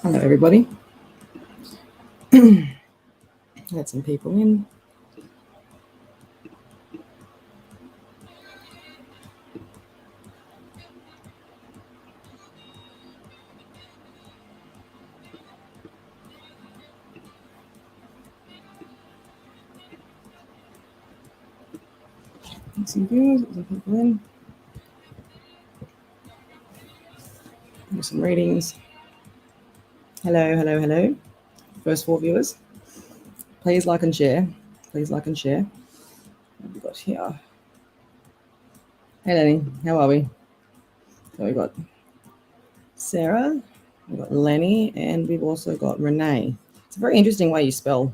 Hello, everybody. Let some people in. Some viewers, some people in. Do some readings. Hello, hello, hello. First 4 viewers. Please like and share. Please like and share. What have we got here? Hey, Lenny. How are we? So we've got Sarah, we've got Lenny, and we've also got Renee. It's a very interesting way you spell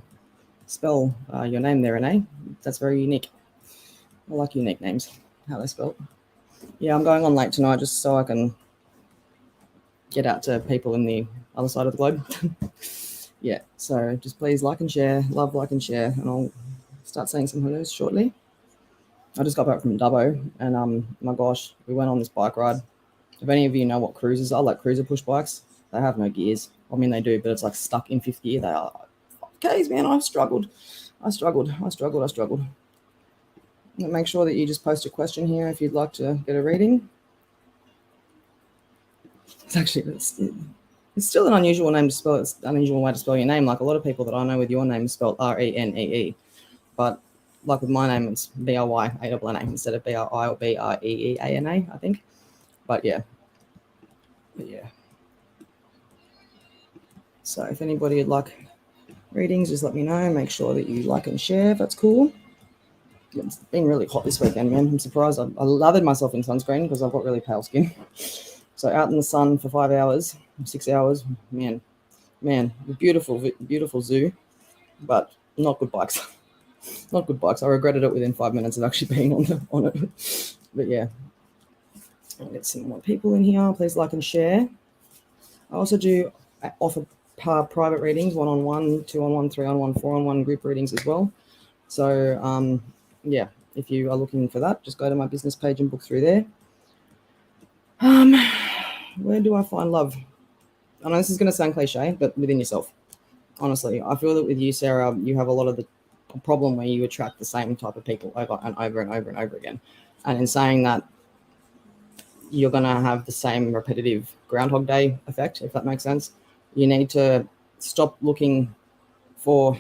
your name there, Renee. That's very unique. I like unique names, how they're spelled. Yeah, I'm going on late tonight just so I can get out to people in the other side of the globe. Yeah, so just please like and share, love, like and share, and I'll start saying some hellos shortly. I just got back from Dubbo, and my gosh, we went on this bike ride. If any of you know what cruisers are, like cruiser push bikes, they have no gears. I mean, they do, but it's like stuck in fifth gear. They are Ks, man. I struggled. Make sure that you just post a question here if you'd like to get a reading. It's actually it's still an unusual name to spell. It's an unusual way to spell your name. Like a lot of people that I know with your name spelled Renee, but like with my name, it's Bryana instead of Bri or Breeana, I think. But yeah. So if anybody would like readings, just let me know. Make sure that you like and share. If that's cool. It's been really hot this weekend, man. I'm surprised. I lathered myself in sunscreen because I've got really pale skin. So out in the sun for 5 hours, 6 hours, man, beautiful zoo, but not good bikes. Not good bikes. I regretted it within 5 minutes of actually being on it. But yeah, I'll get some more people in here. Please like and share. I also do offer private readings, 1-on-1, 2-on-1, 3-on-1, 4-on-1 group readings as well. So yeah, if you are looking for that, just go to my business page and book through there. Where do I find love? I know this is going to sound cliche, but within yourself. Honestly, I feel that with you, Sarah, you have a lot of the problem where you attract the same type of people over and over and over and over again. And in saying that, you're going to have the same repetitive Groundhog Day effect, if that makes sense. You need to stop looking for...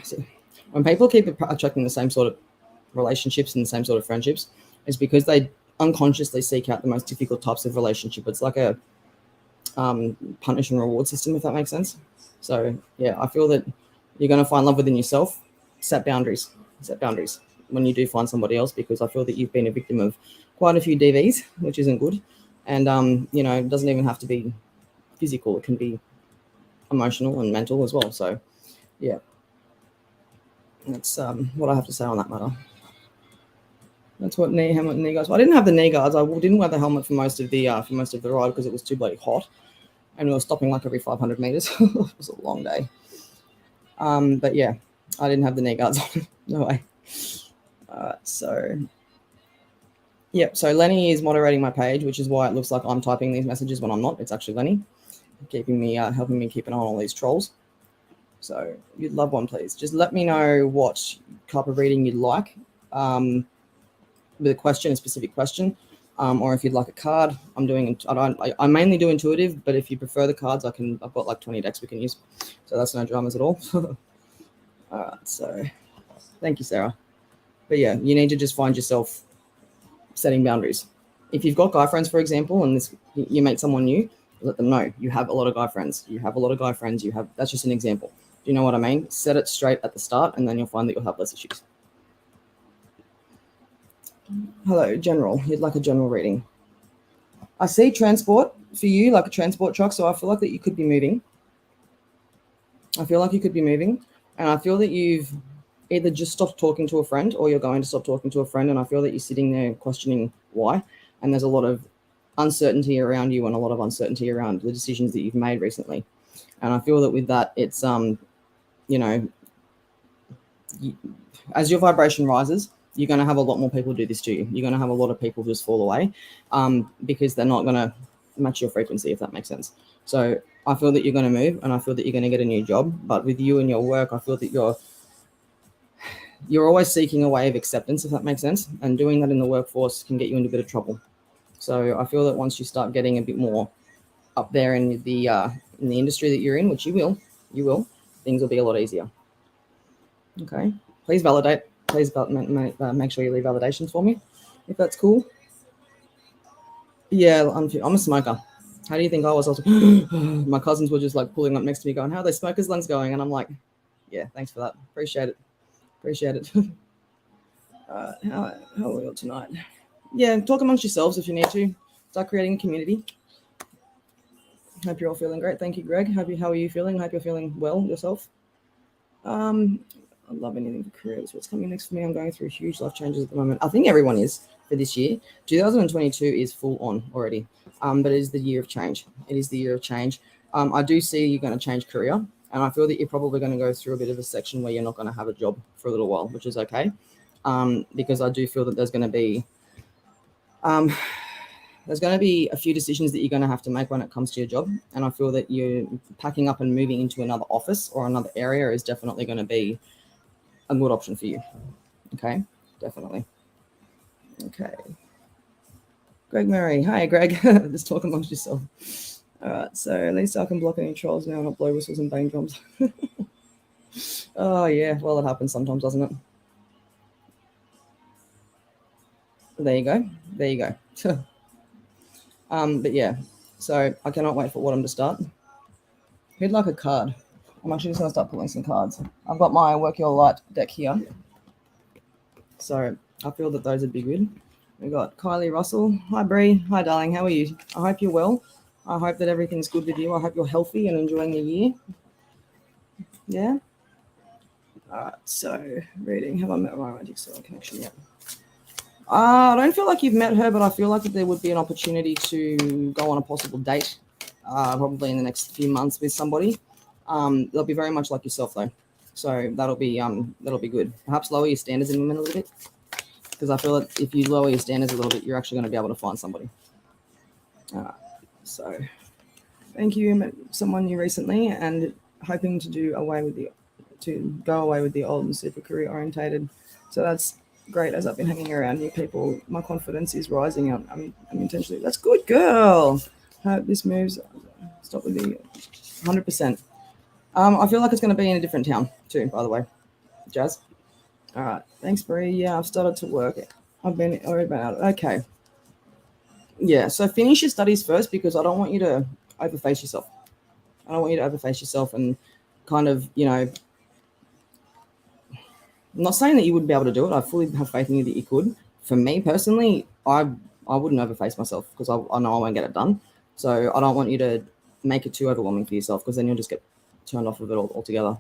When people keep attracting the same sort of relationships and the same sort of friendships, it's because they unconsciously seek out the most difficult types of relationship. It's like a punish and reward system, if that makes sense. So yeah, I feel that you're going to find love within yourself. Set boundaries when you do find somebody else, because I feel that you've been a victim of quite a few DVs, which isn't good. And it doesn't even have to be physical. It can be emotional and mental as well. So yeah, that's what I have to say on that matter. That's what helmet and knee guards. I didn't have the knee guards. I didn't wear the helmet for most of the ride because it was too bloody hot, and we were stopping like every 500 meters. It was a long day. But yeah, I didn't have the knee guards on. No way. So Lenny is moderating my page, which is why it looks like I'm typing these messages when I'm not. It's actually Lenny keeping me, helping me keep an eye on all these trolls. So if you'd love one, please just let me know what type of reading you'd like. With a question, a specific question, or if you'd like a card. I mainly do intuitive, but if you prefer the cards, I've got like 20 decks we can use, so that's no dramas at all. All right, so thank you, Sarah. But yeah, you need to just find yourself setting boundaries. If you've got guy friends, for example, and you meet someone new, let them know you have a lot of guy friends. That's just an example. Do you know what I mean? Set it straight at the start, and then you'll find that you'll have less issues. Hello, general. You'd like a general reading. I see transport for you, like a transport truck, so I feel like that you could be moving. And I feel that you've either just stopped talking to a friend or you're going to stop talking to a friend, and I feel that you're sitting there questioning why, and there's a lot of uncertainty around you and a lot of uncertainty around the decisions that you've made recently. And I feel that with that, it's, as your vibration rises, you're going to have a lot more people do this to you. You're going to have a lot of people just fall away because they're not going to match your frequency, if that makes sense. So I feel that you're going to move, and I feel that you're going to get a new job. But with you and your work, I feel that you're always seeking a way of acceptance, if that makes sense. And doing that in the workforce can get you into a bit of trouble. So I feel that once you start getting a bit more up there in the industry that you're in, which you will, things will be a lot easier. Okay. Please validate. Please make sure you leave validations for me, if that's cool. Yeah, I'm a smoker. How do you think I was? My cousins were just like pulling up next to me going, how are those smokers' lungs going? And I'm like, yeah, thanks for that. Appreciate it. How are we all tonight? Yeah, talk amongst yourselves if you need to. Start creating a community. Hope you're all feeling great. Thank you, Greg. How are you feeling? Hope you're feeling well yourself. I love anything for careers. What's coming next for me? I'm going through huge life changes at the moment. I think everyone is for this year. 2022 is full on already, but it is the year of change. It is the year of change. I do see you're going to change career, and I feel that you're probably going to go through a bit of a section where you're not going to have a job for a little while, which is okay, because I do feel that there's going to be a few decisions that you're going to have to make when it comes to your job, and I feel that you packing up and moving into another office or another area is definitely going to be a good option for you. Okay, definitely. Okay. Greg Murray. Hi, Greg. Just talk amongst yourself. All right, so at least I can block any trolls now, not blow whistles and bang drums. Oh, yeah. Well, it happens sometimes, doesn't it? There you go. But yeah, so I cannot wait for autumn to start. Who'd like a card? I'm actually just going to start pulling some cards. I've got my Work Your Light deck here. So I feel that those would be good. We've got Kylie Russell. Hi, Bree. Hi, darling. How are you? I hope you're well. I hope that everything's good with you. I hope you're healthy and enjoying the year. Yeah? All right, so reading. Have I met my romantic soul connection yet? I don't feel like you've met her, but I feel like there would be an opportunity to go on a possible date, probably in the next few months with somebody. They'll be very much like yourself, though. So that'll be good. Perhaps lower your standards in women a little bit, because I feel that if you lower your standards a little bit, you're actually going to be able to find somebody. So thank you. I met someone new recently and hoping to go away with the old and super career orientated. So that's great. As I've been hanging around new people, my confidence is rising. I'm intentionally. That's good, girl. Hope this moves. Stop with the 100%. I feel like it's going to be in a different town too, by the way. Jazz. All right. Thanks, Bree. Yeah, I've started to work. I've already been out. Okay. Yeah. So finish your studies first, because I don't want you to overface yourself. I don't want you to overface yourself and kind of, I'm not saying that you wouldn't be able to do it. I fully have faith in you that you could. For me personally, I wouldn't overface myself, because I know I won't get it done. So I don't want you to make it too overwhelming for yourself, because then you'll just get turned off of it altogether.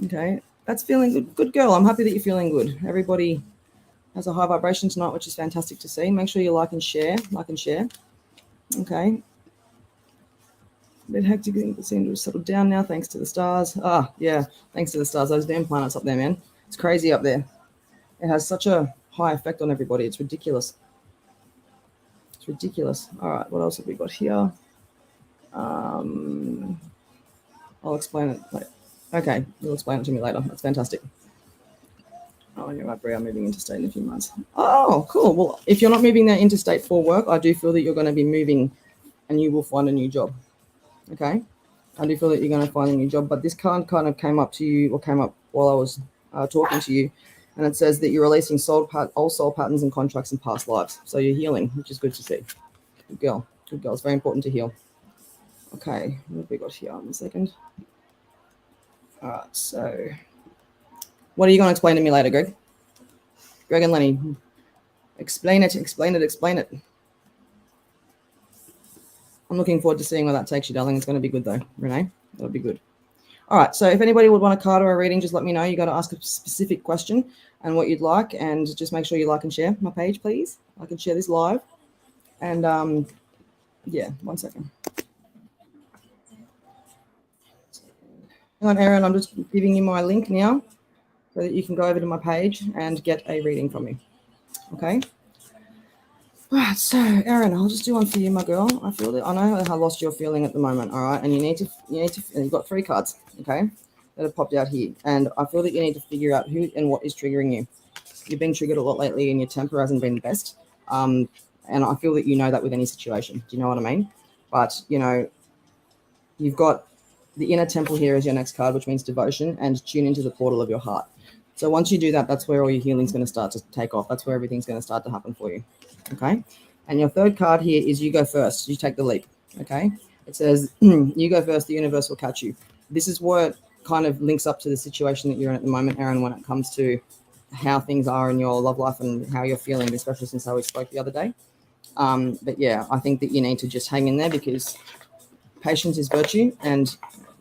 Okay, that's feeling good. Good girl. I'm happy that you're feeling good. Everybody has a high vibration tonight, which is fantastic to see. Make sure you like and share. Okay. A bit hectic, but seem to have settled down now, thanks to the stars. Yeah, thanks to the stars. Those damn planets up there, man. It's crazy up there. It has such a high effect on everybody. It's ridiculous. All right, what else have we got here? I'll explain it later. Okay, you'll explain it to me later. That's fantastic. Oh, you're right, Brie. I'm moving interstate in a few months. Oh, cool. Well, if you're not moving there interstate for work, I do feel that you're going to be moving and you will find a new job. Okay? I do feel that you're going to find a new job, but this card kind of came up while I was talking to you, and it says that you're releasing old soul patterns and contracts in past lives. So you're healing, which is good to see. Good girl. It's very important to heal. Okay, what have we got here? 1 second. All right, so what are you going to explain to me later, Greg? Greg and Lenny, explain it. I'm looking forward to seeing where that takes you, darling. It's going to be good, though, Renee. That'll be good. All right, so if anybody would want a card or a reading, just let me know. You got to ask a specific question and what you'd like, and just make sure you like and share my page, please. I can share this live. And, yeah, 1 second. Hang on, Aaron, I'm just giving you my link now so that you can go over to my page and get a reading from me. Okay? Right, so Erin, I'll just do one for you, my girl. I know how lost you're feeling at the moment, all right? And you've got 3 cards, okay, that have popped out here. And I feel that you need to figure out who and what is triggering you. You've been triggered a lot lately and your temper hasn't been the best. And I feel that you know that with any situation. Do you know what I mean? But, you've got the inner temple here as your next card, which means devotion, and tune into the portal of your heart. So once you do that, that's where all your healing's going to start to take off. That's where everything's going to start to happen for you. Okay. And your 3rd card here is you go first. You take the leap. Okay. It says you go first, the universe will catch you. This is what kind of links up to the situation that you're in at the moment, Erin, when it comes to how things are in your love life and how you're feeling, especially since how we spoke the other day. But yeah, I think that you need to just hang in there because patience is virtue and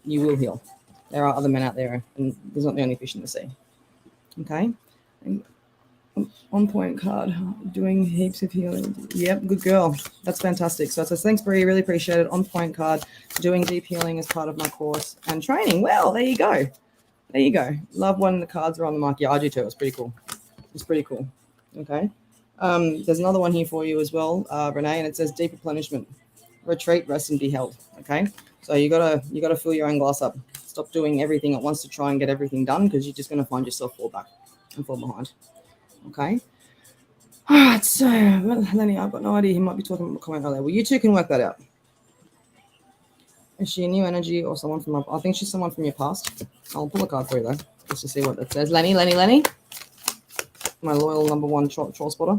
you will heal. There are other men out there and there's not the only fish in the sea. Okay. And on point card, doing heaps of healing. Yep, good girl. That's fantastic. So it says, thanks, Brie. Really appreciate it. On point card, doing deep healing as part of my course and training. Well, there you go. There you go. Love when the cards are on the mark. Yeah, I do too. It's pretty cool. It's pretty cool. Okay. There's another one here for you as well, Renee, and it says deep replenishment. Retreat, rest, and be held. Okay. So you gotta fill your own glass up. Stop doing everything at once to try and get everything done because you're just gonna find yourself fall back and fall behind. Okay. All right. So Lenny, I've got no idea. He might be talking about a comment earlier. Well, you two can work that out. Is she a new energy or someone from? I think she's someone from your past. I'll pull a card for you though, just to see what that says. Lenny, my loyal #1 troll spotter.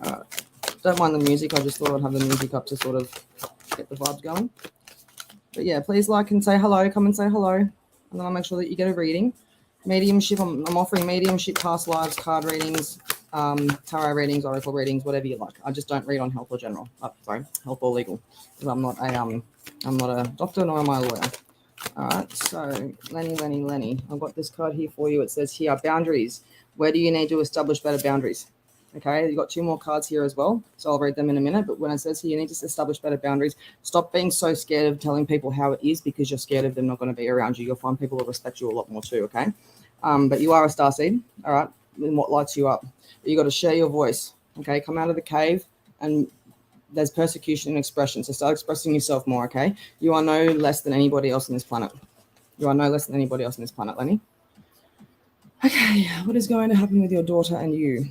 All right. Don't mind the music. I just thought I'd have the music up to sort of get the vibes going. But yeah, please like and say hello. Come and say hello, and then I'll make sure that you get a reading. Mediumship. I'm offering mediumship, past lives, card readings, tarot readings, oracle readings, whatever you like. I just don't read on health or general. Health or legal, because I'm not a doctor nor am I a lawyer. All right. So Lenny. I've got this card here for you. It says here boundaries. Where do you need to establish better boundaries? Okay, you've got 2 more cards here as well, so I'll read them in a minute. But when it says here, you need to establish better boundaries. Stop being so scared of telling people how it is because you're scared of them not going to be around you. You'll find people will respect you a lot more too, okay? But you are a starseed, all right, in what lights you up. You got to share your voice, okay? Come out of the cave, and there's persecution and expression, so start expressing yourself more, okay? You are no less than anybody else on this planet. You are no less than anybody else on this planet, Lenny. Okay, what is going to happen with your daughter and you?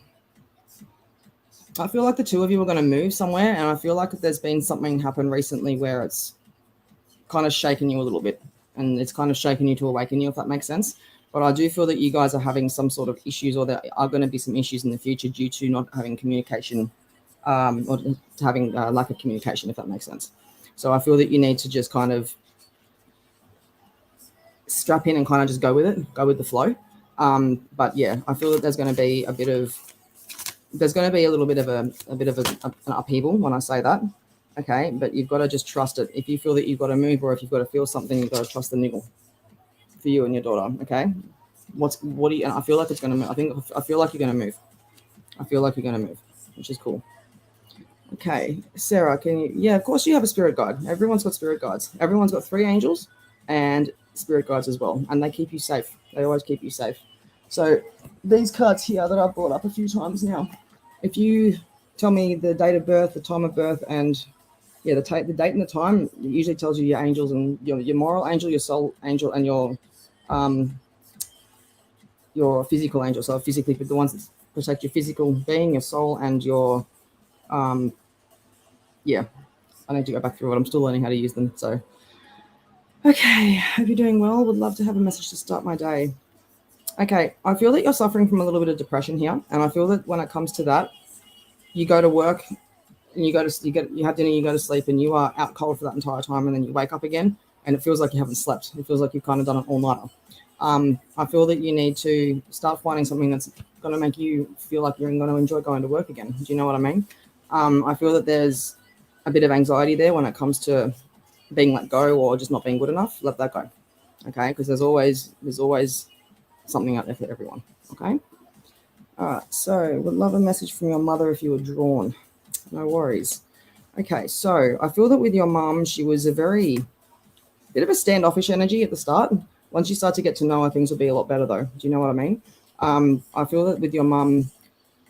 I feel like the 2 of you are going to move somewhere, and I feel like there's been something happen recently where it's kind of shaken you a little bit, and it's kind of shaken you to awaken you, if that makes sense. But I do feel that you guys are having some sort of issues, or there are going to be some issues in the future due to not having communication, or having lack of communication, if that makes sense. So I feel that you need to just kind of strap in and kind of just go with it, go with the flow. But yeah, I feel that there's going to be a little bit of an upheaval when I say that, okay? But you've got to just trust it. If you feel that you've got to move, or if you've got to feel something, you've got to trust the niggle for you and your daughter, okay? What do you? And I feel like it's going to move. I feel like you're going to move. I feel like you're going to move, which is cool. Okay, Sarah, can you? Yeah, of course you have a spirit guide. Everyone's got spirit guides. Everyone's got 3 angels and spirit guides as well, and they keep you safe. They always keep you safe. So these cards here that I've brought up a few times now, if you tell me the date of birth, the time of birth, and the date and the time, it usually tells you your angels and your moral angel, your soul angel, and your physical angel. So physically, the ones that protect your physical being, your soul, and your I need to go back through it. I'm still learning how to use them. So okay, hope you're doing well. Would love to have a message to start my day. Okay, I feel that you're suffering from a little bit of depression here, and I feel that when it comes to that, you go to work and you have dinner, you go to sleep, and you are out cold for that entire time, and then you wake up again, and it feels like you haven't slept. It feels like you've kind of done an all-nighter. I feel that you need to start finding something that's going to make you feel like you're going to enjoy going to work again. Do you know what I mean? I feel that there's a bit of anxiety there when it comes to being let go or just not being good enough. Let that go, okay? Because there's always something out there for everyone, okay? All right, so would love a message from your mother if you were drawn. No worries. Okay, so I feel that with your mum, she was a bit of a standoffish energy at the start. Once you start to get to know her, things will be a lot better though. Do you know what I mean? I feel that with your mum,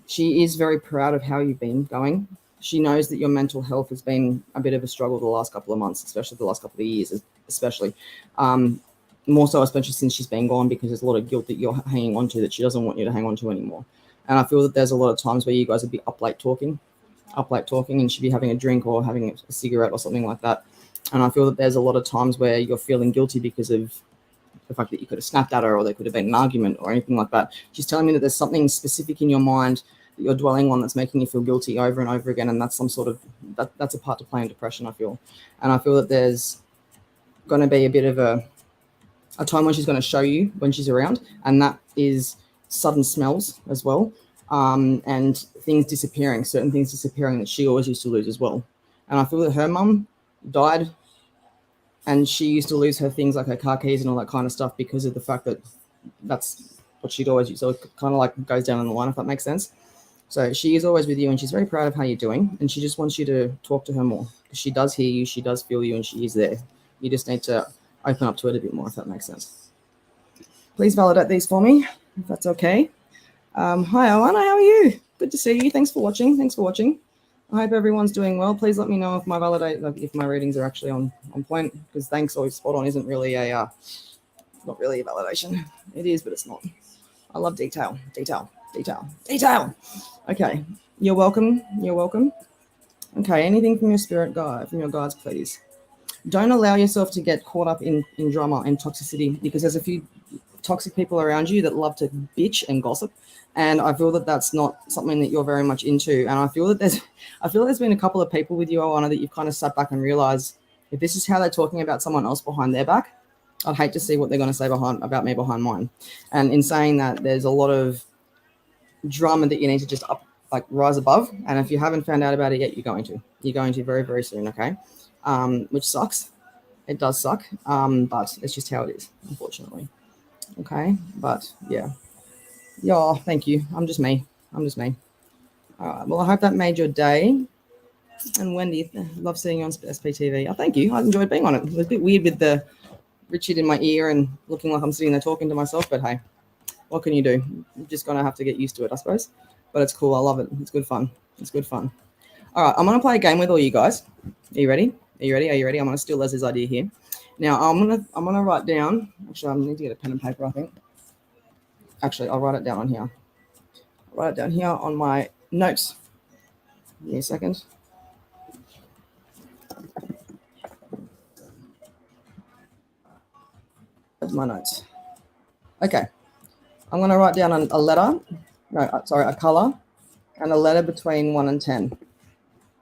She is very proud of how you've been going. She knows that your mental health has been a bit of a struggle the last couple of months, especially the last couple of years, especially. More so, especially since she's been gone, because there's a lot of guilt that you're hanging on to that she doesn't want you to hang on to anymore. And I feel that there's a lot of times where you guys would be up late talking, and she'd be having a drink or having a cigarette or something like that. And I feel that there's a lot of times where you're feeling guilty because of the fact that you could have snapped at her, or there could have been an argument or anything like that. She's telling me that there's something specific in your mind that you're dwelling on that's making you feel guilty over and over again, and that's some sort of that's a part to play in depression, I feel. And I feel that there's going to be a bit of a time when she's going to show you when she's around, and that is sudden smells as well, and things disappearing, certain things disappearing that she always used to lose as well. And I feel that her mum died, and she used to lose her things like her car keys and all that kind of stuff because of the fact that that's what she'd always use. So it kind of like goes down in the line, if that makes sense. So she is always with you, and she's very proud of how you're doing, and she just wants you to talk to her more. She does hear you, she does feel you, and she is there. You just need to open up to it a bit more, if that makes sense. Please validate these for me, if that's okay. Hi, Alana, how are you? Good to see you. Thanks for watching. I hope everyone's doing well. Please let me know if my readings are actually on point, because thanks or spot on isn't really not really a validation. It is, but it's not. I love detail. Okay, you're welcome. Okay, anything from your spirit guide, from your guides, please. Don't allow yourself to get caught up in drama and toxicity, because there's a few toxic people around you that love to bitch and gossip, and I feel that that's not something that you're very much into. And I feel that there's been a couple of people with you, Alana, that you've kind of sat back and realized, if this is how they're talking about someone else behind their back, I'd hate to see what they're going to say about me behind mine. And in saying that, there's a lot of drama that you need to just rise above. And if you haven't found out about it yet, you're going to very, very soon. Okay. Which sucks. It does suck. But it's just how it is, unfortunately. Okay. But yeah. Thank you. I'm just me. All right. Well, I hope that made your day. And Wendy, love seeing you on SPTV. Oh, thank you. I enjoyed being on it. It was a bit weird with the Richard in my ear and looking like I'm sitting there talking to myself, but hey, what can you do? You're just going to have to get used to it, I suppose. But it's cool. I love it. It's good fun. All right. I'm going to play a game with all you guys. Are you ready? Are you ready? I'm going to steal Leslie's idea here. Now, I'm going to write down. Actually, I need to get a pen and paper, I think. Actually, I'll write it down on here. I'll write it down here on my notes. Give me a second. That's my notes. Okay. I'm going to write down a color and a letter between 1 and 10.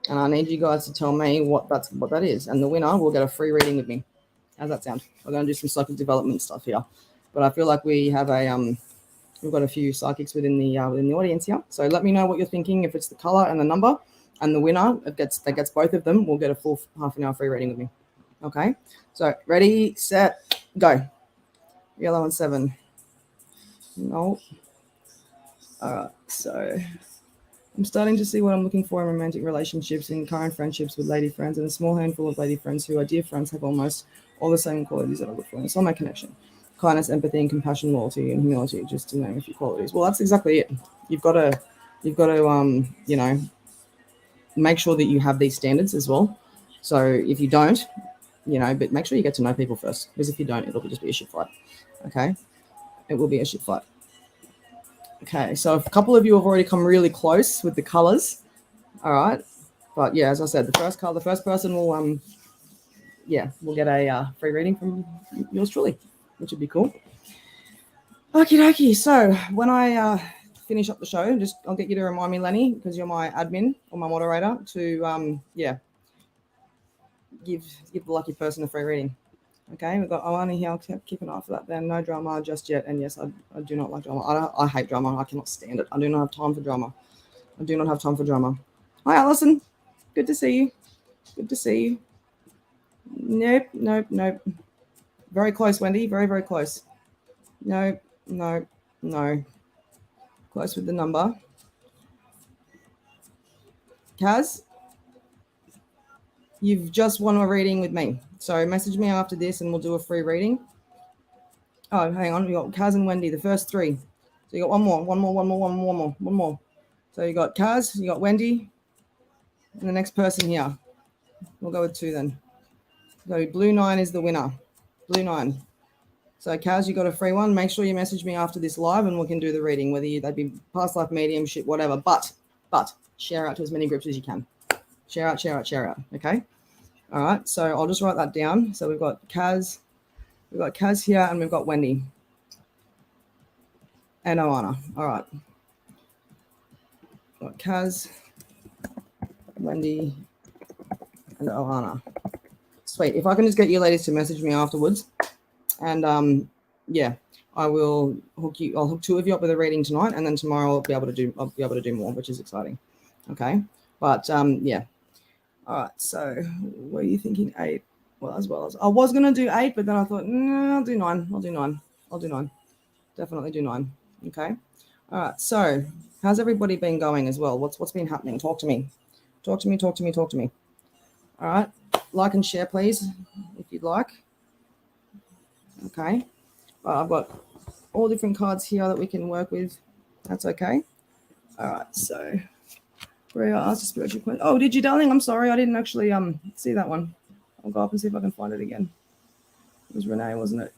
And I need you guys to tell me what that is. And the winner will get a free reading with me. How's that sound? We're going to do some psychic development stuff here. But I feel like we have we've got a few psychics within the audience here. So let me know what you're thinking. If it's the color and the number, and the winner that gets both of them will get a full half an hour free reading with me. Okay. So ready, set, go. Yellow and 7. Nope. All right. So I'm starting to see what I'm looking for in romantic relationships, in current friendships with lady friends, and a small handful of lady friends who are dear friends have almost all the same qualities that I look for in a soulmate connection. Kindness, empathy, and compassion, loyalty, and humility, just to name a few qualities. Well, that's exactly it. You've got to make sure that you have these standards as well. So if you don't, but make sure you get to know people first, because if you don't, it'll just be a shit fight. Okay? It will be a shit fight. Okay, so a couple of you have already come really close with the colors. All right. But yeah, as I said, the first person will we'll get a free reading from yours truly, which would be cool. Okie dokie. So when I finish up the show, I'll get you to remind me, Lenny, because you're my admin or my moderator, to give the lucky person a free reading. Okay, we've got Alana here. I'll keep an eye for that then. No drama just yet. And yes, I do not like drama. I hate drama. I cannot stand it. I do not have time for drama. Hi, Alison. Good to see you. Nope. Very close, Wendy. Very, very close. No. Close with the number. Kaz, you've just won a reading with me. So message me after this and we'll do a free reading. Oh, hang on. We got Kaz and Wendy, the first 3. So you got one more. So So you got Kaz, you got Wendy, and the next person here. We'll go with 2 then. So blue 9 is the winner. Blue 9. So Kaz, you got a free one. Make sure you message me after this live and we can do the reading, whether that'd be past life, mediumship, whatever. But share out to as many groups as you can. Share out. Okay. All right. So I'll just write that down. So we've got Kaz here, and we've got Wendy and Oana. All right. Got Kaz, Wendy, and Oana. Sweet. If I can just get you ladies to message me afterwards, and yeah, I will hook you. I'll hook 2 of you up with a reading tonight, and then tomorrow I'll be able to do more, which is exciting. Okay. But yeah. All right. So were you thinking 8? Well, as I was gonna do 8, but then I thought, no, I'll do 9. I'll do 9. Definitely do 9. Okay. All right. So how's everybody been going as well? What's been happening? Talk to me. All right. Like and share, please, if you'd like. Okay. I've got all different cards here that we can work with. That's okay. All right. So Bria asked a spiritual question. Oh, did you, darling? I'm sorry. I didn't actually see that one. I'll go up and see if I can find it again. It was Renee, wasn't it?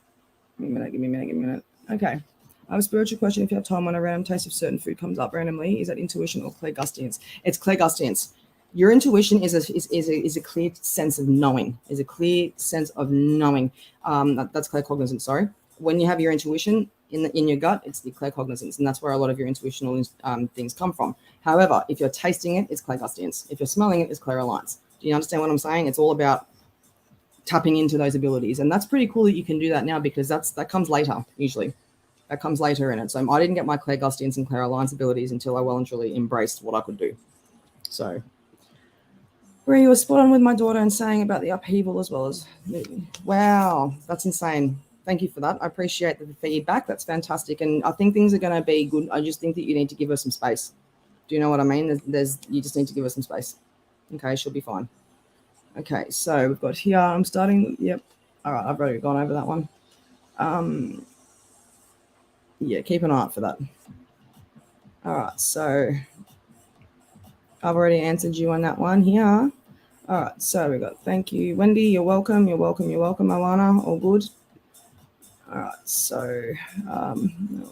Give me a minute. Okay. I have a spiritual question. If you have time, when a random taste of certain food comes up randomly, is that intuition or clairgustance? It's clairgustance. Your intuition is a clear sense of knowing. That's claircognizance. Sorry. When you have your intuition in your gut, it's the claircognizance, and that's where a lot of your intuitional things come from. However, if you're tasting it, it's clairgustance. If you're smelling it, it's clairalliance. Do you understand what I'm saying? It's all about tapping into those abilities, and that's pretty cool that you can do that now, because that comes later usually. That comes later in it. So I didn't get my clairgustance and clairalliance abilities until I well and truly embraced what I could do. So Brie, you were spot on with my daughter and saying about the upheaval as well as, wow, that's insane. Thank you for that. I appreciate the feedback. That's fantastic. And I think things are going to be good. I just think that you need to give her some space. Do you know what I mean? You just need to give her some space. Okay, she'll be fine. Okay, so we've got here. I'm starting. Yep. All right, I've already gone over that one. Yeah, keep an eye out for that. All right, so I've already answered you on that one here. All right, so we got thank you, Wendy. You're welcome. Alana. All good. All right, so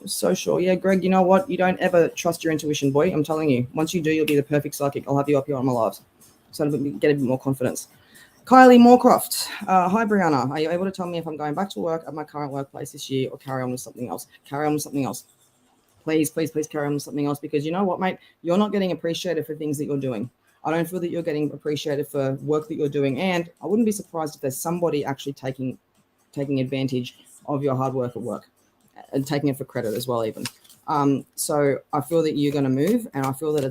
so sure. Yeah, Greg, you know what? You don't ever trust your intuition, boy. I'm telling you. Once you do, you'll be the perfect psychic. I'll have you up here on my lives, so get a bit more confidence. Kylie Moorcroft. Hi, Brianna. Are you able to tell me if I'm going back to work at my current workplace this year or carry on with something else? Please carry on with something else, because you know what, mate? You're not getting appreciated for things that you're doing. I don't feel that you're getting appreciated for work that you're doing, and I wouldn't be surprised if there's somebody actually taking advantage of your hard work at work and taking it for credit as well even. So I feel that you're going to move, and I feel that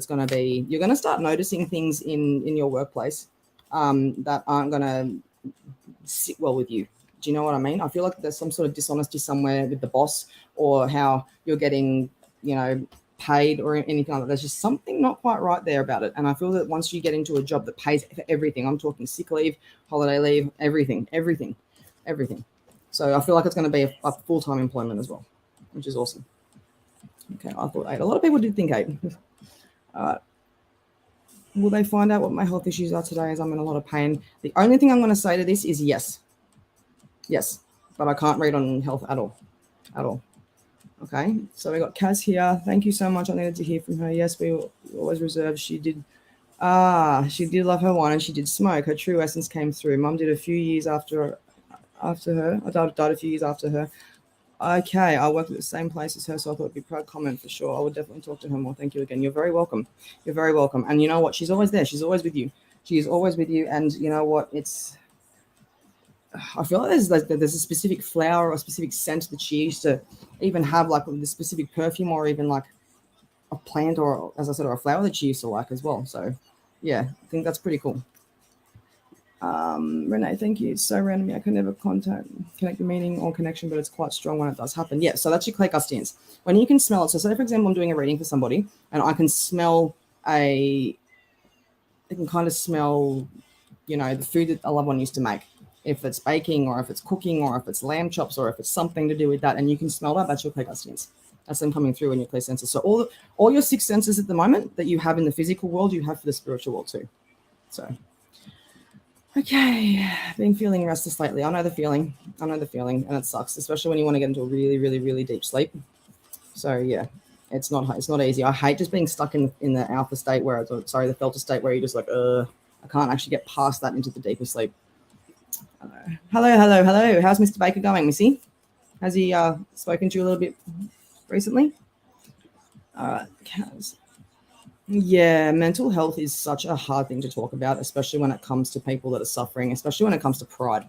you're going to start noticing things in your workplace that aren't going to sit well with you. Do you know what I mean? I feel like there's some sort of dishonesty somewhere with the boss, or how you're getting, paid or anything like that. There's just something not quite right there about it. And I feel that once you get into a job that pays for everything, I'm talking sick leave, holiday leave, everything. So I feel like it's going to be a full-time employment as well, which is awesome. Okay, I thought 8. A lot of people did think 8. Will they find out what my health issues are today, as I'm in a lot of pain? The only thing I'm going to say to this is yes. Yes, but I can't read on health at all. Okay, so we got Kaz here. Thank you so much. I needed to hear from her. Yes, we always reserved. She did love her wine, and she did smoke. Her true essence came through. Mum did a few years after her. I died a few years after her. Okay, I worked at the same place as her, so I thought it'd be a proud comment for sure. I would definitely talk to her more. Thank you again. You're very welcome. And you know what? She's always there. She's always with you. She is always with you. And you know what? I feel like there's a specific flower or a specific scent that she used to even have, like the specific perfume, or even like a plant, or as I said, or a flower that she used to like as well. So yeah, I think that's pretty cool. Renee, thank you. It's so random. I can never connect the meaning or connection, but it's quite strong when it does happen. Yeah, so that's your clairgustance. When you can smell it. So say, for example, I'm doing a reading for somebody and I can smell the food that a loved one used to make. If it's baking, or if it's cooking, or if it's lamb chops, or if it's something to do with that, and you can smell that, that's your clairgustance. That's them coming through in your clear senses. So all your 6 senses at the moment that you have in the physical world, you have for the spiritual world too. So, okay, been feeling restless lately. I know the feeling, and it sucks, especially when you want to get into a really, really, really deep sleep. So yeah, it's not easy. I hate just being stuck in the alpha state the theta state where you're just like, I can't actually get past that into the deeper sleep. Hello. How's Mr. Baker going, Missy? Has he spoken to you a little bit recently? All right, yeah, mental health is such a hard thing to talk about, especially when it comes to people that are suffering, especially when it comes to pride.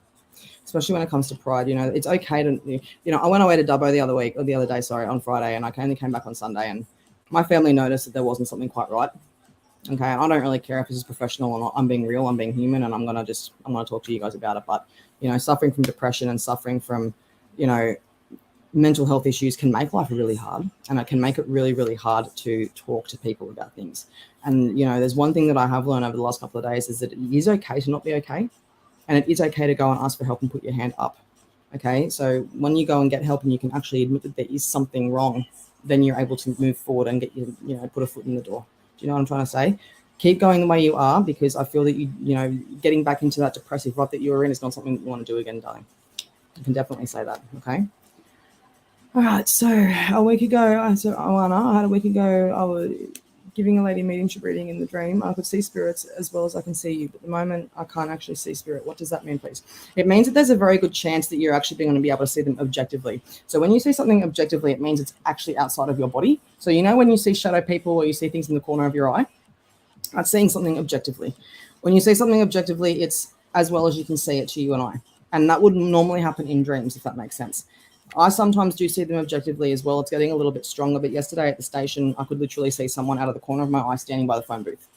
You know, it's okay to, I went away to Dubbo the other day, on Friday, and I only came back on Sunday, and my family noticed that there wasn't something quite right. Okay, and I don't really care if this is professional or not. I'm being real, I'm being human, and I'm gonna talk to you guys about it. But suffering from depression and suffering from, mental health issues can make life really hard, and it can make it really, really hard to talk to people about things. And there's one thing that I have learned over the last couple of days is that it is okay to not be okay, and it is okay to go and ask for help and put your hand up. Okay, so when you go and get help and you can actually admit that there is something wrong, then you're able to move forward and get put a foot in the door. Do you know what I'm trying to say? Keep going the way you are, because I feel that getting back into that depressive rut that you were in is not something that you want to do again, darling. I can definitely say that. Okay. All right. So a week ago, I had a week ago, I was giving a lady mediumship reading in the dream. I could see spirits as well as I can see you, but at the moment I can't actually see spirit. What does that mean, please? It means that there's a very good chance that you're actually going to be able to see them objectively. So when you see something objectively, it means it's actually outside of your body. So when you see shadow people or you see things in the corner of your eye, that's seeing something objectively. When you see something objectively, it's as well as you can see it to you and I. And that would normally happen in dreams, if that makes sense. I sometimes do see them objectively as well. It's getting a little bit stronger, but yesterday at the station, I could literally see someone out of the corner of my eye standing by the phone booth.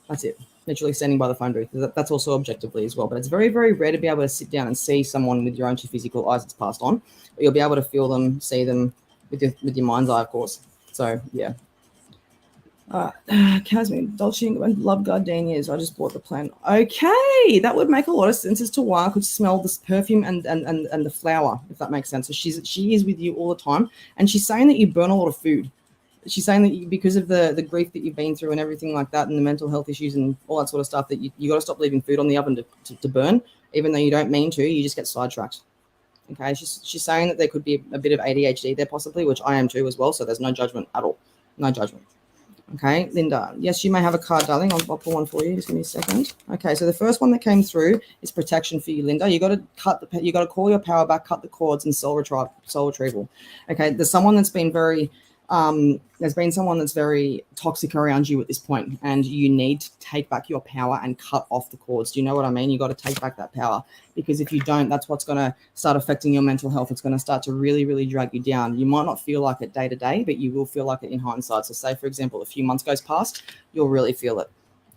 That's it. Literally standing by the phone booth. That's also objectively as well. But it's very, very rare to be able to sit down and see someone with your own two physical eyes that's passed on. But you'll be able to feel them, see them with your mind's eye, of course. So, yeah. Casmin, Dolce and love gardenias. I just bought the plant. Okay, that would make a lot of sense as to why I could smell this perfume and the flower, if that makes sense. So she is with you all the time, and she's saying that you burn a lot of food. She's saying that because of the grief that you've been through and everything like that, and the mental health issues and all that sort of stuff, that you got to stop leaving food on the oven to burn, even though you don't mean to. You just get sidetracked. Okay, she's saying that there could be a bit of ADHD there possibly, which I am too as well. So there's no judgment at all. No judgment. Okay, Linda. Yes, you may have a card, darling. I'll pull one for you. Just give me a second. Okay, so the first one that came through is protection for you, Linda. You got to call your power back, cut the cords, and soul retrieval. Okay, there's someone that's been very toxic around you at this point, and you need to take back your power and cut off the cords. Do you know what I mean? You got to take back that power, because if you don't, that's what's going to start affecting your mental health. It's going to start to really, really drag you down. You might not feel like it day to day, but you will feel like it in hindsight. So say, for example, a few months goes past, you'll really feel it,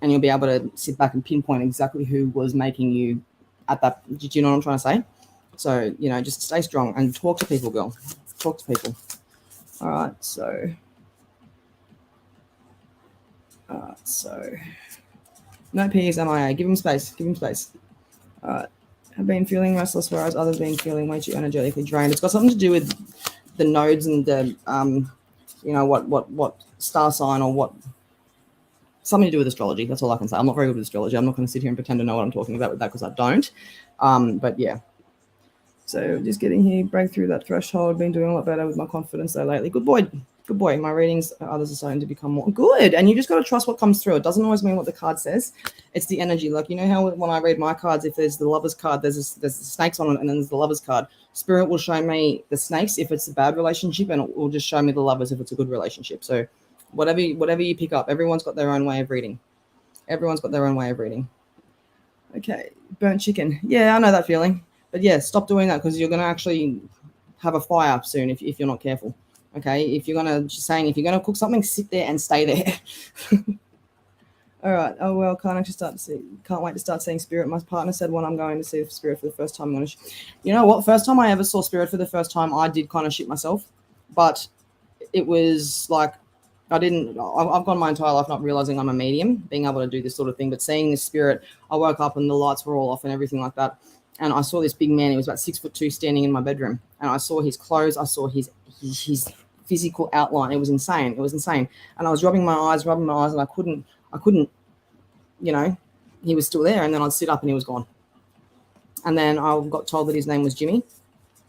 and you'll be able to sit back and pinpoint exactly who was making you at that. Do you know what I'm trying to say? So, just stay strong and talk to people, girl. Talk to people. All right, so no P's MIA. Give him space. All right. I've been feeling restless, whereas others been feeling way too energetically drained. It's got something to do with the nodes and the what star sign or what, something to do with astrology. That's all I can say. I'm not very good with astrology. I'm not going to sit here and pretend to know what I'm talking about with that, because I don't. But yeah. So just getting here, break through that threshold. Been doing a lot better with my confidence though lately. Good boy. My readings, others are starting to become more good. And you just got to trust what comes through. It doesn't always mean what the card says. It's the energy. Like, how when I read my cards, if there's the lover's card, there's the snakes on it, and then there's the lover's card. Spirit will show me the snakes if it's a bad relationship, and it will just show me the lovers if it's a good relationship. So whatever you pick up, everyone's got their own way of reading. Okay, burnt chicken. Yeah, I know that feeling. But yeah, stop doing that, because you're going to actually have a fire soon if you're not careful. Okay, if you're going to cook something, sit there and stay there. All right. Oh, well, can't wait to start seeing spirit. My partner said when I'm going to see spirit for the first time, I'm going to, you know what? First time I ever saw spirit for the first time, I did kind of shit myself. But it was like, I've gone my entire life not realizing I'm a medium, being able to do this sort of thing. But seeing this spirit, I woke up and the lights were all off and everything like that. And I saw this big man. He was about 6'2", standing in my bedroom. And I saw his clothes. I saw his his physical outline. It was insane. And I was rubbing my eyes, and I couldn't, he was still there. And then I'd sit up and he was gone. And then I got told that his name was Jimmy.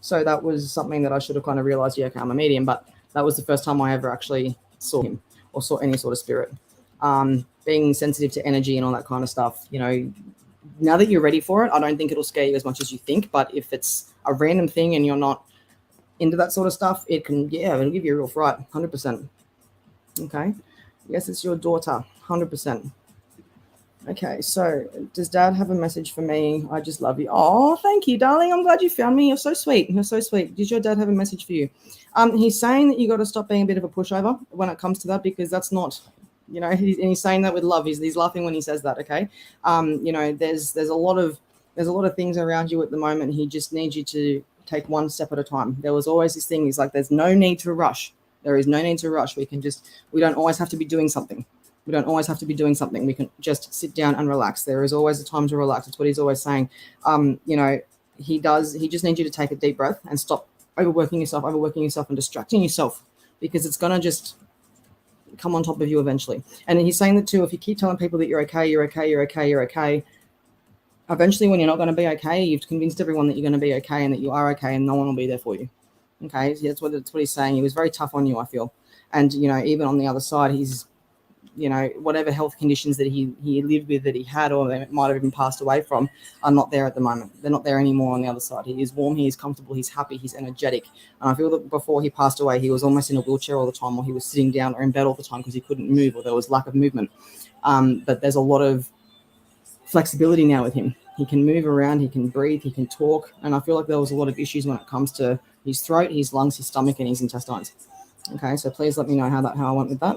So that was something that I should have kind of realized, okay, I'm a medium, but that was the first time I ever actually saw him or saw any sort of spirit. Being sensitive to energy and all that kind of stuff, now that you're ready for it, I don't think it'll scare you as much as you think, but if it's a random thing and you're not into that sort of stuff, it'll give you a real fright, 100%. Okay. Yes, it's your daughter, 100%. Okay, so does Dad have a message for me? I just love you. Oh, thank you, darling. I'm glad you found me. You're so sweet. Does your dad have a message for you? He's saying that you got to stop being a bit of a pushover when it comes to that, because that's not, he's saying that with love. He's laughing when he says that. Okay, there's a lot of things around you at the moment. He just needs you to take one step at a time. There was always this thing. He's like, there's no need to rush. There is no need to rush. We don't always have to be doing something. We can just sit down and relax. There is always a time to relax. That's what he's always saying. He just needs you to take a deep breath and stop overworking yourself and distracting yourself, because it's going to just come on top of you eventually. And he's saying that too, if you keep telling people that you're okay, eventually when you're not going to be okay, you've convinced everyone that you're going to be okay and that you are okay, and no one will be there for you. Okay, that's what he's saying. He was very tough on you, I feel. And, even on the other side, he's, whatever health conditions that he lived with, that he had, or they might have even passed away from, are not there at the moment. They're not there anymore on the other side. He is warm, he is comfortable, he's happy, he's energetic. And I feel that before he passed away, he was almost in a wheelchair all the time, or he was sitting down or in bed all the time because he couldn't move, or there was lack of movement. But there's a lot of flexibility now with him. He can move around, he can breathe, he can talk. And I feel like there was a lot of issues when it comes to his throat, his lungs, his stomach, and his intestines. Okay, so please let me know how I went with that.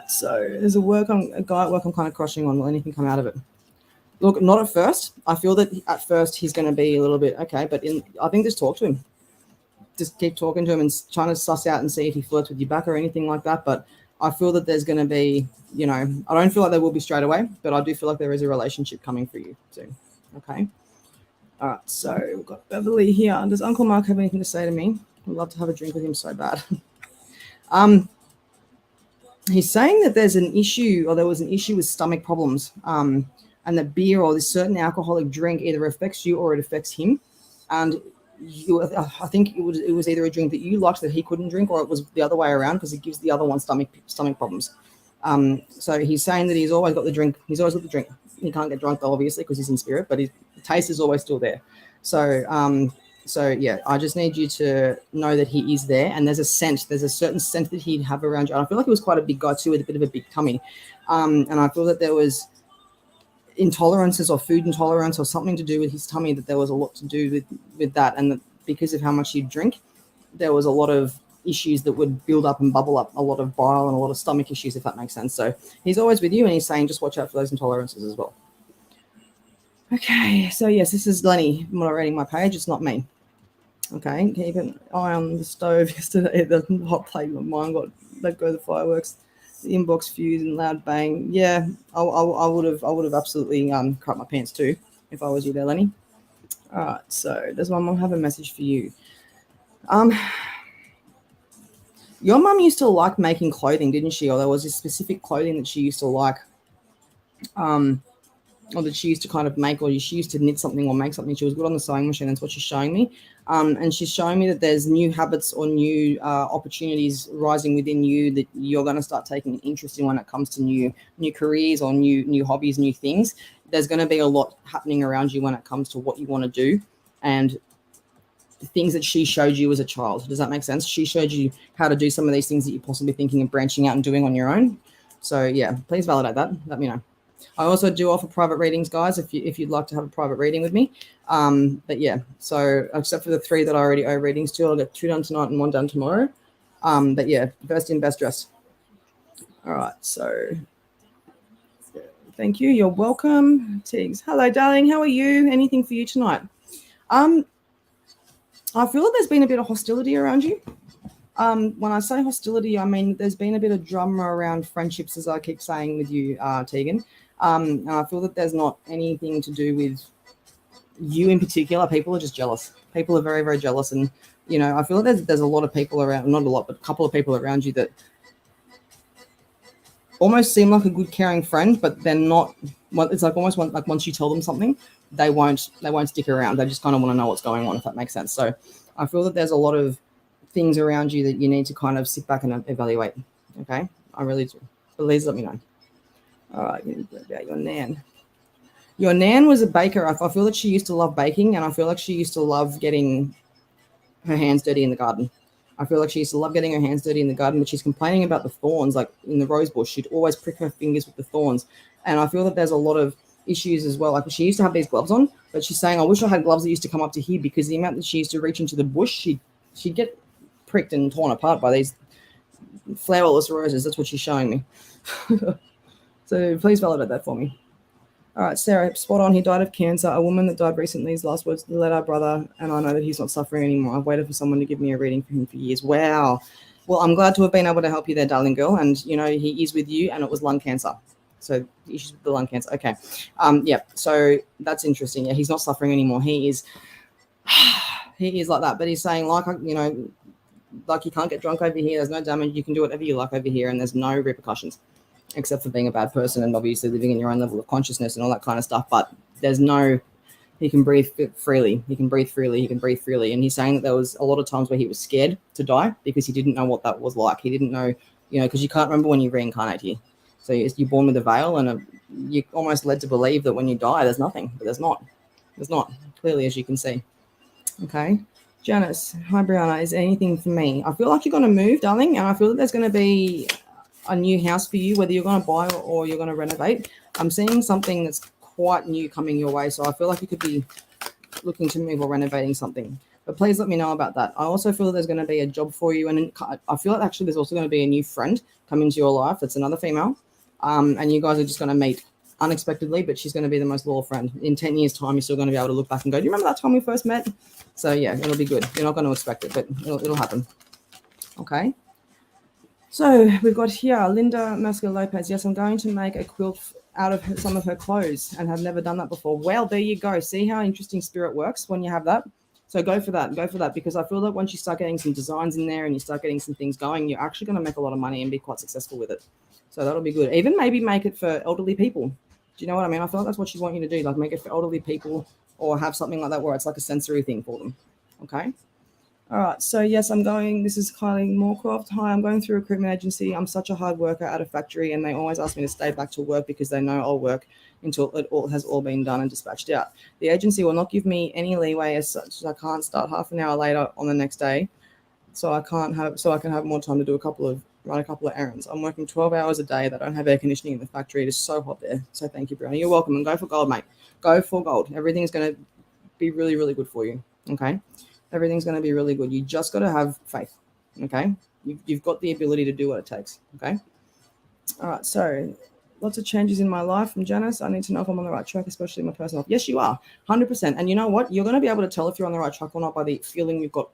So there's a guy at work I'm kind of crushing on. Will anything come out of it? Look, not at first. I feel that at first he's going to be a little bit okay, but I think just talk to him. Just keep talking to him and trying to suss out and see if he flirts with you back or anything like that. But I feel that there's going to be, I don't feel like there will be straight away, but I do feel like there is a relationship coming for you soon. Okay. All right. So we've got Beverly here. Does Uncle Mark have anything to say to me? I'd love to have a drink with him so bad. He's saying that there was an issue with stomach problems, and that beer or this certain alcoholic drink either affects you or it affects him. And I think it was either a drink that you liked that he couldn't drink, or it was the other way around, because it gives the other one stomach problems. So he's saying that he's always got the drink. He can't get drunk though, obviously, because he's in spirit, but the taste is always still there. So yeah, I just need you to know that he is there, and there's a certain scent that he'd have around you. And I feel like he was quite a big guy too, with a bit of a big tummy. And I feel that there was intolerances or food intolerance or something to do with his tummy, that there was a lot to do with that. And that because of how much he'd drink, there was a lot of issues that would build up and bubble up, a lot of bile and a lot of stomach issues, if that makes sense. So he's always with you, and he's saying just watch out for those intolerances as well. Okay, so yes, this is Lenny moderating my page. It's not me. Okay, keep an eye on the stove yesterday. The hot plate of mine got let go of the fireworks. The inbox fused and loud bang. Yeah, I would have absolutely crap my pants too if I was you there, Lenny. All right, so does my mom have a message for you? Your mum used to like making clothing, didn't she? Or there was this specific clothing that she used to like. Or that she used to kind of make, or she used to knit something or make something. She was good on the sewing machine. That's what she's showing me. And she's showing me that there's new habits or new opportunities rising within you that you're going to start taking an interest in when it comes to new careers or new hobbies, new things. There's going to be a lot happening around you when it comes to what you want to do and the things that she showed you as a child. Does that make sense? She showed you how to do some of these things that you're possibly thinking of branching out and doing on your own. So yeah, please validate that. Let me know. I also do offer private readings, guys, if you'd like to have a private reading with me. But yeah, so except for the 3 that I already owe readings to, I'll get 2 done tonight and 1 done tomorrow. But yeah, best in, best dressed. All right, so thank you. You're welcome. Tiggs. Hello, darling. How are you? Anything for you tonight? I feel that there's been a bit of hostility around you. When I say hostility, I mean there's been a bit of drama around friendships, as I keep saying with you, Tegan. And I feel that there's not anything to do with you in particular. People are just jealous. People are very, very jealous. And, I feel like there's a lot of people around, not a lot, but a couple of people around you that almost seem like a good caring friend, but they're not. It's like almost like once you tell them something, they won't stick around. They just kind of want to know what's going on, if that makes sense. So I feel that there's a lot of things around you that you need to kind of sit back and evaluate. Okay, I really do. Please let me know. All right, about your nan. Your nan was a baker. I feel that she used to love baking, and I feel like she used to love getting her hands dirty in the garden. I feel like she used to love getting her hands dirty in the garden, but she's complaining about the thorns, like in the rose bush. She'd always prick her fingers with the thorns. And I feel that there's a lot of issues as well. Like, she used to have these gloves on, but she's saying, I wish I had gloves that used to come up to here, because the amount that she used to reach into the bush, she'd get pricked and torn apart by these flowerless roses. That's what she's showing me. So please validate that for me. All right, Sarah, spot on. He died of cancer. A woman that died recently, his last words, let our brother, and I know that he's not suffering anymore. I've waited for someone to give me a reading for him for years. Wow. Well, I'm glad to have been able to help you there, darling girl. And, he is with you, and it was lung cancer. So issues with the lung cancer. Okay. Yeah. So that's interesting. Yeah, he's not suffering anymore. He is like that. But he's saying, like you can't get drunk over here. There's no damage. You can do whatever you like over here, and there's no repercussions, except for being a bad person and obviously living in your own level of consciousness and all that kind of stuff. But he can breathe freely. He can breathe freely. He can breathe freely. And he's saying that there was a lot of times where he was scared to die because he didn't know what that was like. He didn't know, because you can't remember when you reincarnate here. So you're born with a veil, and you're almost led to believe that when you die, there's nothing, but there's not. There's not, clearly, as you can see. Okay. Janice, hi, Brianna. Is there anything for me? I feel like you're going to move, darling, and I feel that there's going to be a new house for you, whether you're going to buy or you're going to renovate. I'm seeing something that's quite new coming your way, so I feel like you could be looking to move or renovating something. But please let me know about that. I also feel that there's going to be a job for you, and I feel like actually there's also going to be a new friend come into your life that's another female, and you guys are just going to meet unexpectedly, but she's going to be the most loyal friend. In 10 years' time, you're still going to be able to look back and go, do you remember that time we first met? So, yeah, it'll be good. You're not going to expect it, but it'll happen. Okay. So we've got here Linda Mesca Lopez. Yes, I'm going to make a quilt out of some of her clothes and have never done that before. Well, there you go. See how interesting spirit works when you have that? So go for that. Go for that, because I feel that once you start getting some designs in there and you start getting some things going, you're actually going to make a lot of money and be quite successful with it. So that'll be good. Even maybe make it for elderly people. Do you know what I mean? I feel like that's what she's wanting you to do, like make it for elderly people or have something like that where it's like a sensory thing for them. Okay. All right, so yes, this is Kylie Moorcroft. Hi, I'm going through a recruitment agency. I'm such a hard worker at a factory, and they always ask me to stay back to work because they know I'll work until it all has been done and dispatched out. The agency will not give me any leeway as such, so I can't start half an hour later on the next day, so I can have more time to run a couple of errands. I'm working 12 hours a day. They don't have air conditioning in the factory. It is so hot there. So thank you, Brianna. You're welcome, and go for gold, mate. Go for gold. Everything's going to be really, really good for you, okay? Everything's going to be really good. You just got to have faith, okay? You've got the ability to do what it takes, okay? All right, so lots of changes in my life from Janice. I need to know if I'm on the right track, especially my personal life. Yes, you are, 100%. And you know what? You're going to be able to tell if you're on the right track or not by the feeling you've got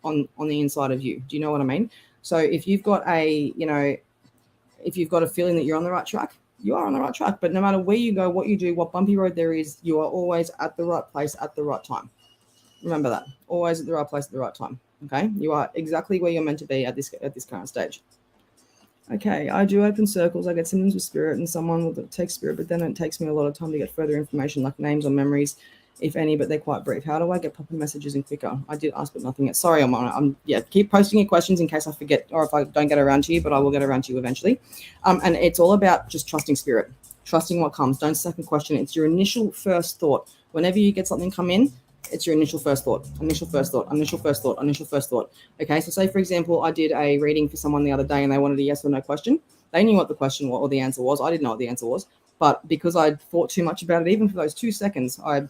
on the inside of you. Do you know what I mean? So if you've got a feeling that you're on the right track, you are on the right track. But no matter where you go, what you do, what bumpy road there is, you are always at the right place at the right time. Remember that. Always at the right place at the right time. Okay? You are exactly where you're meant to be at this current stage. Okay, I do open circles. I get symptoms with spirit, and someone will take spirit, but then it takes me a lot of time to get further information, like names or memories, if any, but they're quite brief. How do I get proper messages in quicker? I did ask, but nothing yet. Sorry, keep posting your questions in case I forget or if I don't get around to you, but I will get around to you eventually. And it's all about just trusting spirit, trusting what comes. Don't second question it. It's your initial first thought. Whenever you get something come in, it's your initial first thought. Okay, so say, for example, I did a reading for someone the other day and they wanted a yes or no question. They knew what the question or the answer was. I didn't know what the answer was. But because I thought too much about it, even for those 2 seconds, I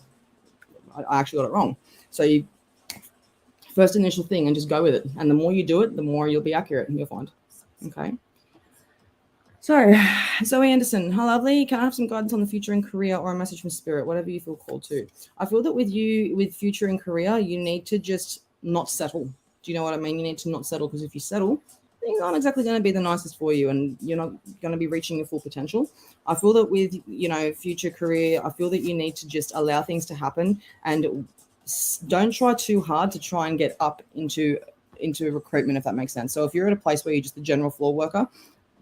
actually got it wrong. So you first initial thing and just go with it. And the more you do it, the more you'll be accurate, and you'll find. Okay. So, Zoe Anderson, hi, lovely. Can I have some guidance on the future in career or a message from spirit, whatever you feel called to? I feel that with future in career, you need to just not settle. Do you know what I mean? You need to not settle, because if you settle, things aren't exactly going to be the nicest for you, and you're not going to be reaching your full potential. I feel that with, future career, I feel that you need to just allow things to happen and don't try too hard to try and get up into recruitment, if that makes sense. So if you're at a place where you're just a general floor worker,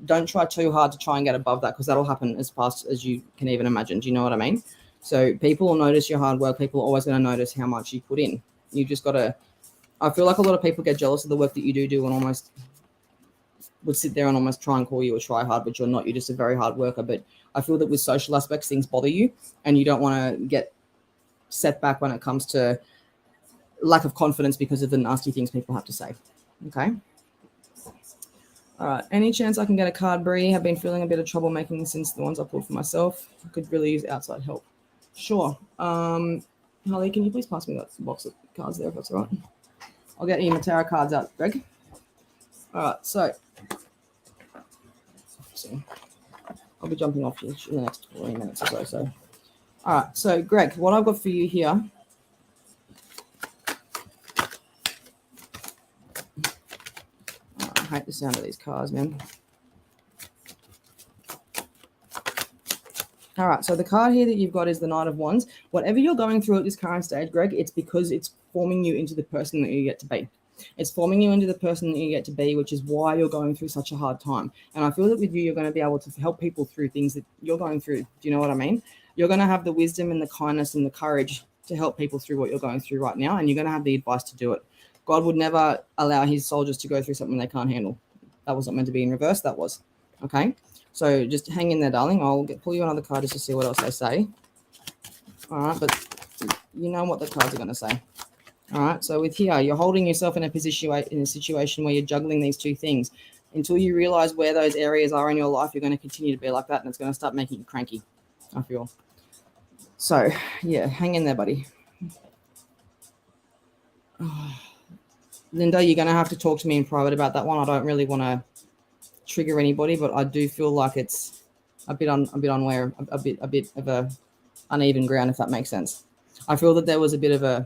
don't try too hard to try and get above that, because that'll happen as fast as you can even imagine. Do you know what I mean? So people will notice your hard work. People are always going to notice how much you put in. You just got to, I feel like a lot of people get jealous of the work that you do and almost would sit there and almost try and call you a try hard, but you're not. You're just a very hard worker. But I feel that with social aspects, things bother you and you don't want to get set back when it comes to lack of confidence because of the nasty things people have to say. Okay. All right. Any chance I can get a card, Bree? Have been feeling a bit of trouble making since the ones I pulled for myself. I could really use outside help. Sure. Holly, can you please pass me that box of cards there if that's all right? I'll get you my tarot cards out, Greg. All right. So I'll be jumping off in the next 20 minutes or so. All right. So, Greg, what I've got for you here. I hate the sound of these cards, man. All right, so the card here that you've got is the Knight of Wands. Whatever you're going through at this current stage, Greg, it's because it's forming you into the person that you get to be. It's forming you into the person that you get to be, which is why you're going through such a hard time. And I feel that with you, you're going to be able to help people through things that you're going through. Do you know what I mean? You're going to have the wisdom and the kindness and the courage to help people through what you're going through right now, and you're going to have the advice to do it. God would never allow his soldiers to go through something they can't handle. That wasn't meant to be in reverse, that was. Okay? So just hang in there, darling. I'll pull you another card just to see what else they say. All right, but you know what the cards are going to say. All right, so with here, you're holding yourself in a situation where you're juggling these two things. Until you realize where those areas are in your life, you're going to continue to be like that, and it's going to start making you cranky, I feel. So, yeah, hang in there, buddy. Linda, you're going to have to talk to me in private about that one. I don't really want to trigger anybody, but I do feel like it's a bit unaware, a bit of a uneven ground, if that makes sense. I feel that there was a bit of a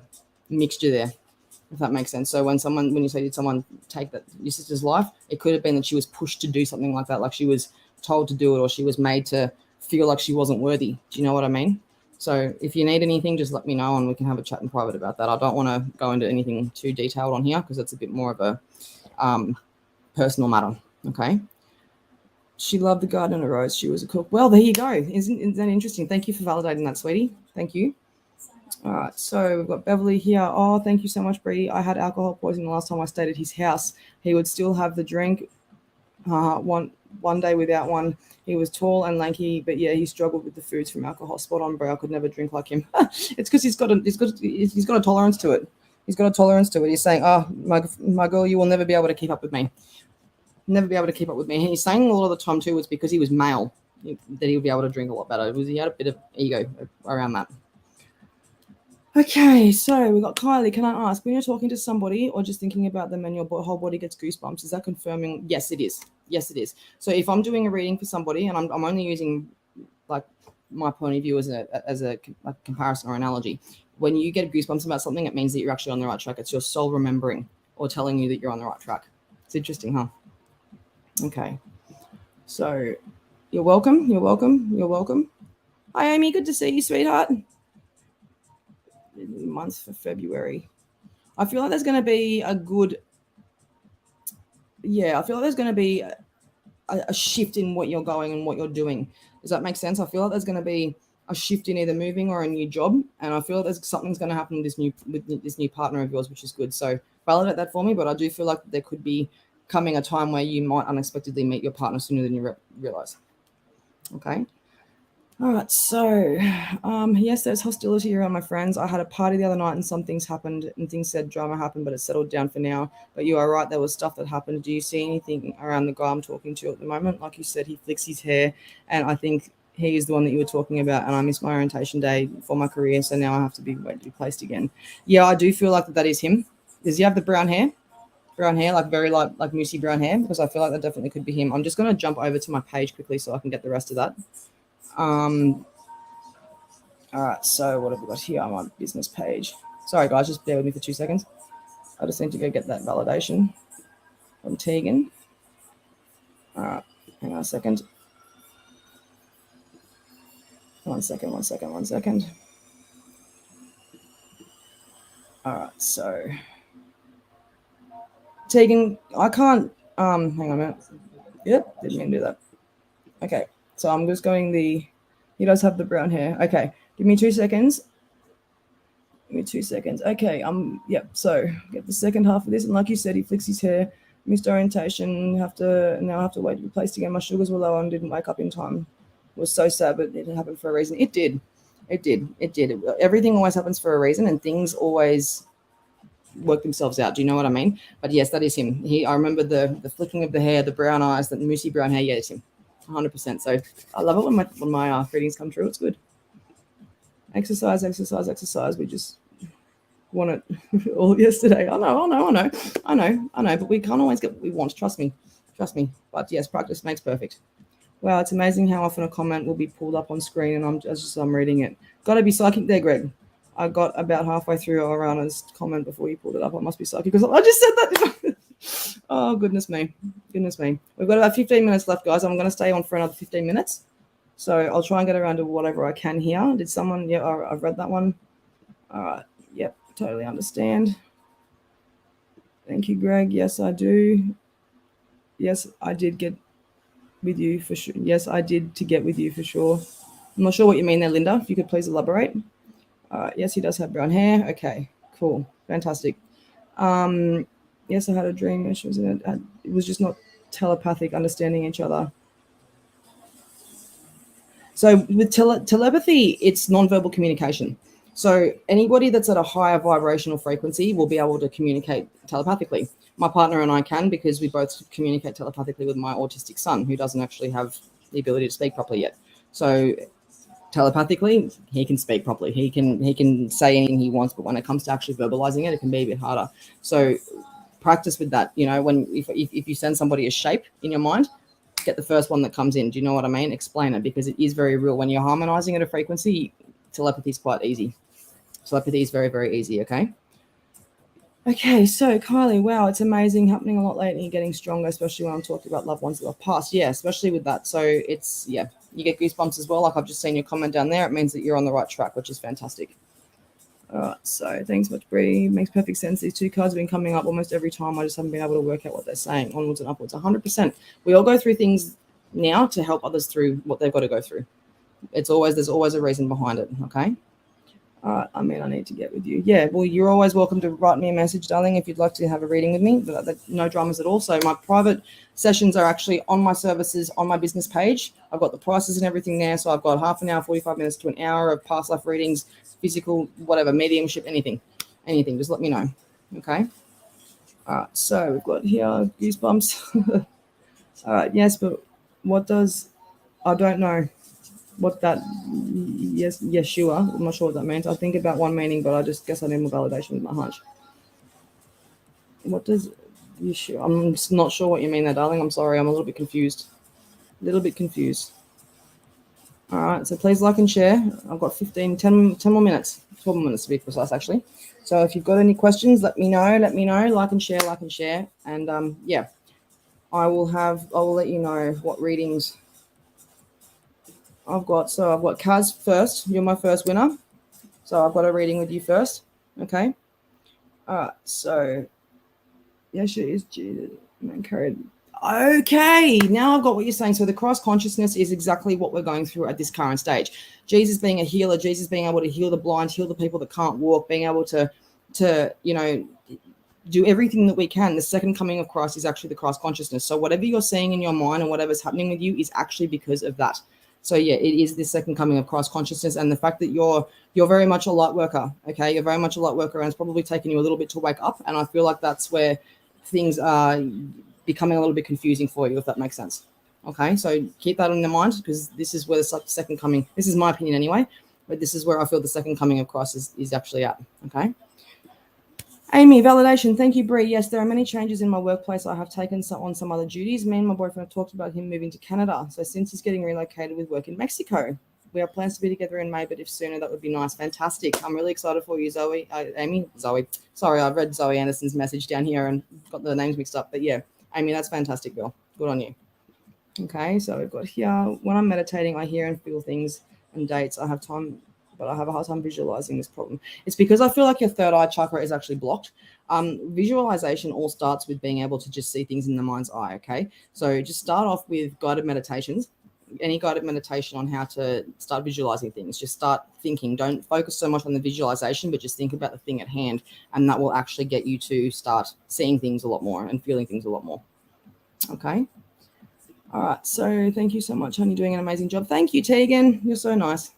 mixture there, if that makes sense. So when you say, did someone take your sister's life, it could have been that she was pushed to do something like that, like she was told to do it, or she was made to feel like she wasn't worthy. Do you know what I mean? So if you need anything, just let me know and we can have a chat in private about that. I don't want to go into anything too detailed on here because it's a bit more of a personal matter. Okay. She loved the garden and a rose. She was a cook. Well, there you go. Isn't that interesting? Thank you for validating that, sweetie. Thank you. All right. So we've got Beverly here. Oh, thank you so much, Bree. I had alcohol poisoning the last time I stayed at his house. He would still have the drink. One day without one. He was tall and lanky, but yeah, he struggled with the foods from alcohol. Spot on, bro. I could never drink like him. It's because he's got a tolerance to it. He's got a tolerance to it. He's saying, "Oh, my girl, you will never be able to keep up with me. Never be able to keep up with me." And he's saying a lot of the time too, it's because he was male that he would be able to drink a lot better. He had a bit of ego around that. Okay, so we've got Kylie. Can I ask, when you're talking to somebody or just thinking about them and your whole body gets goosebumps, is that confirming? Yes, it is. Yes, it is. So if I'm doing a reading for somebody and I'm only using like my point of view as a comparison or analogy, when you get goosebumps about something, it means that you're actually on the right track. It's your soul remembering or telling you that you're on the right track. It's interesting, huh? Okay. So you're welcome. You're welcome. You're welcome. Hi, Amy. Good to see you, sweetheart. Month for February. I feel like there's going to be I feel like there's going to be a shift in what you're going and what you're doing. Does that make sense? I feel like there's going to be a shift in either moving or a new job, and I feel like something's going to happen with this new partner of yours, which is good. So validate that for me, but I do feel like there could be coming a time where you might unexpectedly meet your partner sooner than you realize. Okay. All right, so yes, there's hostility around my friends. I had a party the other night and some things happened and things said drama happened, but it's settled down for now. But you are right, there was stuff that happened. Do you see anything around the guy I'm talking to at the moment? Like you said, he flicks his hair, and I think he is the one that you were talking about, and I missed my orientation day for my career, so now I have to be waiting to be placed again. Yeah, I do feel like that is him. Does he have the brown hair? Brown hair, like very like moussey brown hair? Because I feel like that definitely could be him. I'm just going to jump over to my page quickly so I can get the rest of that. All right, so what have we got here on my business page? Sorry, guys, just bear with me for 2 seconds. I just need to go get that validation from Tegan. All right, hang on a second. One second. All right, so Tegan, I can't. Hang on a minute. Yep, didn't mean to do that. Okay, so I'm just going the. He does have the brown hair. Okay, give me 2 seconds. Give me 2 seconds. Okay, yep. So get the second half of this, and like you said, he flicks his hair. Missed orientation. Now I have to wait to be placed again. My sugars were low and didn't wake up in time. It was so sad, but it happened for a reason. It did. It did. It did. Everything always happens for a reason, and things always work themselves out. Do you know what I mean? But yes, that is him. I remember the flicking of the hair, the brown eyes, the moosey brown hair. Yeah, it's him, 100%. So I love it when my readings come true. It's good. Exercise. We just want it all yesterday. I know. But we can't always get what we want. Trust me. But yes, practice makes perfect. Wow, it's amazing how often a comment will be pulled up on screen and I'm reading it. Got to be psychic there, Greg. I got about halfway through Orana's comment before you pulled it up. I must be psychic because I just said that. Oh, goodness me. We've got about 15 minutes left, guys. I'm going to stay on for another 15 minutes. So I'll try and get around to whatever I can here. Did someone? Yeah, I've read that one. All right. Yep, totally understand. Thank you, Greg. Yes, I do. Yes, I did get with you for sure. Yes, I did to get with you for sure. I'm not sure what you mean there, Linda. If you could please elaborate. Yes, he does have brown hair. Okay, cool. Fantastic. Yes, I had a dream. It was just not telepathic, understanding each other. So with telepathy, it's nonverbal communication. So anybody that's at a higher vibrational frequency will be able to communicate telepathically. My partner and I can, because we both communicate telepathically with my autistic son, who doesn't actually have the ability to speak properly yet. So telepathically, he can speak properly. He can say anything he wants, but when it comes to actually verbalizing it, it can be a bit harder. So practice with that. You know, if you send somebody a shape in your mind, get the first one that comes in. Do you know what I mean? Explain it, because it is very real. When you're harmonizing at a frequency, telepathy is quite easy. Telepathy is very, very easy, okay? Okay, so Kylie, wow, it's amazing, happening a lot lately, getting stronger, especially when I'm talking about loved ones that have passed. Yeah, especially with that. So it's, yeah, you get goosebumps as well. Like I've just seen your comment down there. It means that you're on the right track, which is fantastic. All right, so thanks much, Bree. Makes perfect sense. These two cards have been coming up almost every time. I just haven't been able to work out what they're saying. Onwards and upwards, 100%. We all go through things now to help others through what they've got to go through. There's always a reason behind it, okay? All right, I need to get with you. Yeah, well, you're always welcome to write me a message, darling, if you'd like to have a reading with me. But no dramas at all. So my private sessions are actually on my services on my business page. I've got the prices and everything there. So I've got half an hour, 45 minutes to an hour of past life readings, physical, whatever, mediumship, anything. Just let me know. Okay. All right. So we've got here goosebumps. All right. Yes, but what does? I don't know what that. Yes, Yeshua. I'm not sure what that means. I think about one meaning, but I just guess I need more validation with my hunch. What does Yeshua? I'm just not sure what you mean there, darling. I'm sorry. I'm a little bit confused. All right, so please like and share. I've got 10 more minutes, 12 more minutes to be precise, actually. So if you've got any questions, let me know. Like and share. And yeah, I will let you know what readings I've got. So I've got Kaz first. You're my first winner. So I've got a reading with you first. Okay. All right, so yeah, she is Jesus. Okay, now I've got what you're saying. So the cross consciousness is exactly what we're going through at this current stage. Jesus being a healer, Jesus being able to heal the blind, heal the people that can't walk, being able to do everything that we can. The second coming of Christ is actually the Christ consciousness. So whatever you're seeing in your mind and whatever's happening with you is actually because of that. So yeah, it is the second coming of Christ consciousness, and the fact that you're very much a light worker. Okay, you're very much a light worker, and it's probably taken you a little bit to wake up. And I feel like that's where things are becoming a little bit confusing for you, if that makes sense. Okay, so keep that in your mind, because this is where the second coming, this is my opinion anyway, but this is where I feel the second coming of Christ is actually at. Okay. Amy, validation. Thank you, Bree. Yes, there are many changes in my workplace. I have taken on some other duties. Me and my boyfriend have talked about him moving to Canada. So since he's getting relocated with work in Mexico, we have plans to be together in May, but if sooner, that would be nice. Fantastic. I'm really excited for you, Zoe. Zoe. Sorry, I've read Zoe Anderson's message down here and got the names mixed up. But yeah, Amy, that's fantastic, girl. Good on you. Okay, so we've got here, when I'm meditating, I hear and feel things and dates. I have time but I have a hard time visualizing this problem. It's because I feel like your third eye chakra is actually blocked. Visualization all starts with being able to just see things in the mind's eye, okay? So just start off with guided meditations. Any guided meditation on how to start visualizing things. Just start thinking. Don't focus so much on the visualization, but just think about the thing at hand, and that will actually get you to start seeing things a lot more and feeling things a lot more. Okay. All right. So thank you so much, honey. Doing an amazing job. Thank you, Tegan. You're so nice.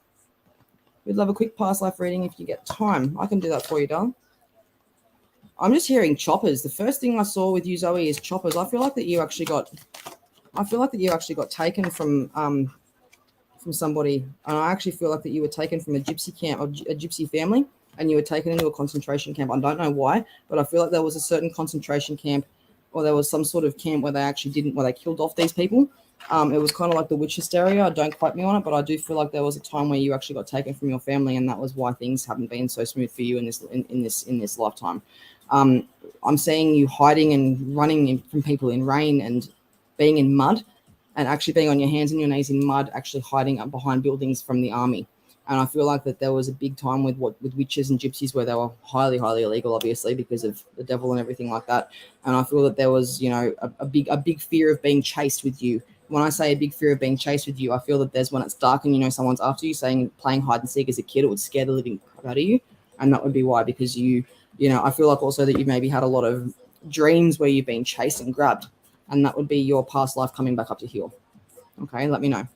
We'd love a quick past life reading if you get time. I can do that for you, darling. I'm just hearing choppers. The first thing I saw with you, Zoe, is choppers. I feel like that you actually got taken from somebody, and I actually feel like that you were taken from a gypsy camp, a gypsy family, and you were taken into a concentration camp. I don't know why, but I feel like there was a certain concentration camp, or there was some sort of camp where they killed off these people. It was kind of like the witch hysteria. Don't quote me on it, but I do feel like there was a time where you actually got taken from your family, and that was why things haven't been so smooth for you in this lifetime. I'm seeing you hiding and running from people in rain and being in mud, and actually being on your hands and your knees in mud, actually hiding up behind buildings from the army. And I feel like that there was a big time with witches and gypsies where they were highly, highly illegal, obviously, because of the devil and everything like that. And I feel that there was, a big fear of being chased with you. When I say a big fear of being chased with you, I feel that there's when it's dark and someone's after you, playing hide and seek as a kid, it would scare the living crap out of you. And that would be why, because I feel like also that you maybe had a lot of dreams where you've been chased and grabbed. And that would be your past life coming back up to heal. Okay, let me know.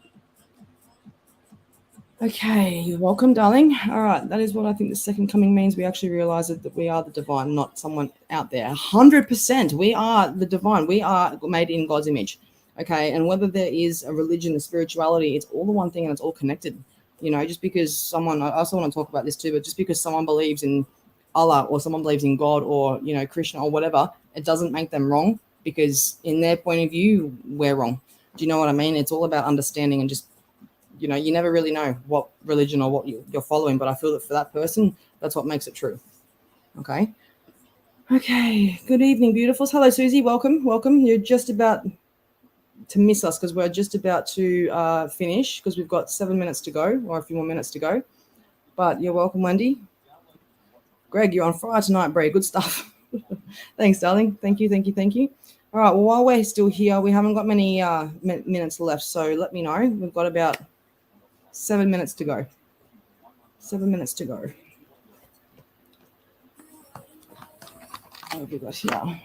Okay, you're welcome, darling. All right, that is what I think the second coming means. We actually realize that we are the divine, not someone out there. 100%, we are the divine. We are made in God's image. Okay, and whether there is a religion, a spirituality, it's all the one thing and it's all connected. Just because someone, I also want to talk about this too, but just because someone believes in Allah or someone believes in God or, Krishna or whatever, it doesn't make them wrong, because in their point of view, we're wrong. Do you know what I mean? It's all about understanding and just, you never really know what religion or what you're following, but I feel that for that person, that's what makes it true. Okay. Good evening, beautifuls. Hello, Susie. Welcome. You're just about to miss us because we're just about to finish, because we've got 7 minutes to go, or a few more minutes to go. But you're welcome, Wendy. Greg, you're on fire tonight, Bray. Good stuff. Thanks, darling. Thank you. All right, well, while we're still here, we haven't got many minutes left, so let me know. We've got about 7 minutes to go. 7 minutes to go. What have we got here?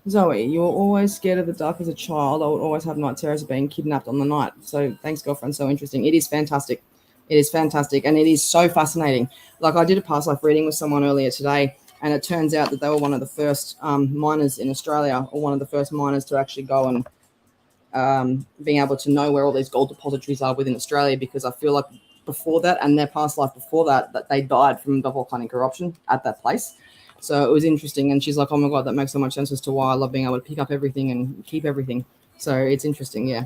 Zoe, you were always scared of the dark as a child. I would always have night terrors of being kidnapped on the night. So thanks, girlfriend. So interesting. It is fantastic. And it is so fascinating. Like, I did a past life reading with someone earlier today, and it turns out that they were one of the first miners in Australia, or one of the first miners to actually go and being able to know where all these gold depositories are within Australia, because I feel like before that, and their past life before that, that they died from the volcanic eruption at that place. So it was interesting. And she's like, oh my God, that makes so much sense as to why I love being able to pick up everything and keep everything. So it's interesting. Yeah.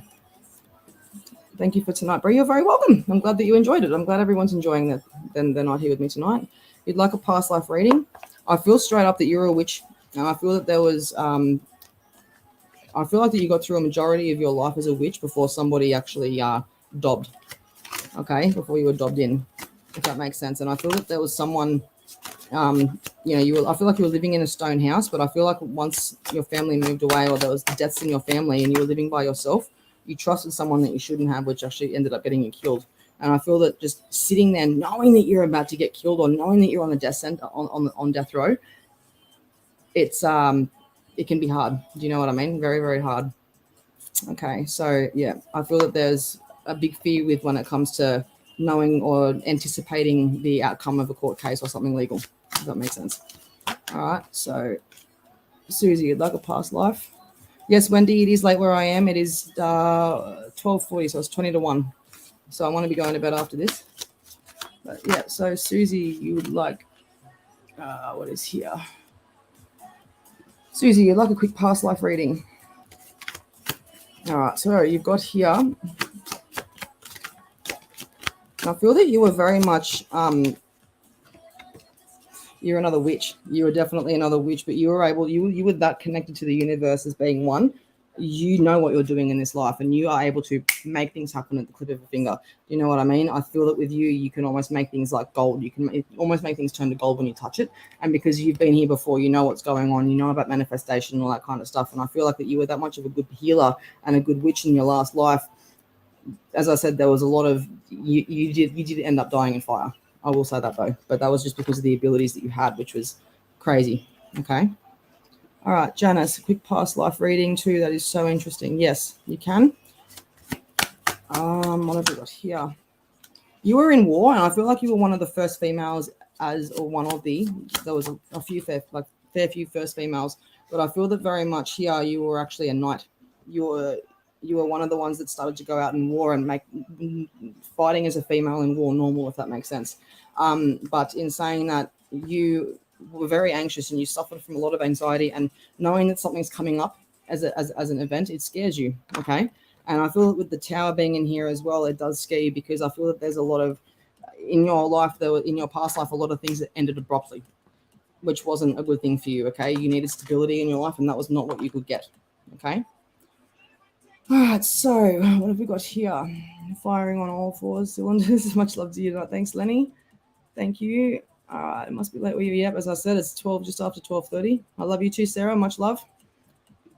Thank you for tonight, Brie. You're very welcome. I'm glad that you enjoyed it. I'm glad everyone's enjoying that. Then they're not here with me tonight. You'd like a past life reading? I feel straight up that you're a witch. And I feel that there was, I feel like that you got through a majority of your life as a witch before somebody actually dobbed. Okay, before you were dobbed in, if that makes sense. And I feel that there was someone, I feel like you were living in a stone house, but I feel like once your family moved away, or there was deaths in your family and you were living by yourself, you trusted someone that you shouldn't have, which actually ended up getting you killed. And I feel that just sitting there knowing that you're about to get killed, or knowing that you're on the death center, on death row, it can be hard. Do you know what I mean? Very, very hard. Okay, so yeah, I feel that there's a big fear with when it comes to knowing or anticipating the outcome of a court case or something legal. Does that make sense? All right, so Susie, you'd like a past life? Yes, Wendy, it is late where I am. It is 12:40, so it's 20-1. So I want to be going to bed after this. But yeah, so Susie, you would like, what is here? Susie, you'd like a quick past life reading. All right, so you've got here. I feel that you were very much, you're another witch. You were definitely another witch, but you were that connected to the universe as being one, you know what you're doing in this life, and you are able to make things happen at the click of a finger. Do you know what I mean? I feel that with you, you can almost make things like gold. You can almost make things turn to gold when you touch it. And because you've been here before, you know what's going on. You know about manifestation and all that kind of stuff. And I feel like that you were that much of a good healer and a good witch in your last life. As I said, there was a lot of you did end up dying in fire. I will say that though, but that was just because of the abilities that you had, which was crazy. Okay. All right, Janice, a quick past life reading too. That is so interesting. Yes, you can. What have we got here? You were in war, and I feel like you were one of the first females or one of the. There was a few fair few first females, but I feel that very much here you were actually a knight. You were one of the ones that started to go out in war and make fighting as a female in war normal, if that makes sense. But in saying that, you were very anxious and you suffered from a lot of anxiety, and knowing that something's coming up as an event, it scares you. Okay. And I feel that with the tower being in here as well, it does scare you, because I feel that there's a lot of, in your life, though, in your past life, a lot of things that ended abruptly, which wasn't a good thing for you. Okay. You needed stability in your life, and that was not what you could get. Okay. All right. So what have we got here? Firing on all four cylinders. Much love to you. Thanks, Lenny. Thank you. All right, it must be late. Yep, as I said, it's 12, just after 12:30. I love you too, Sarah. Much love.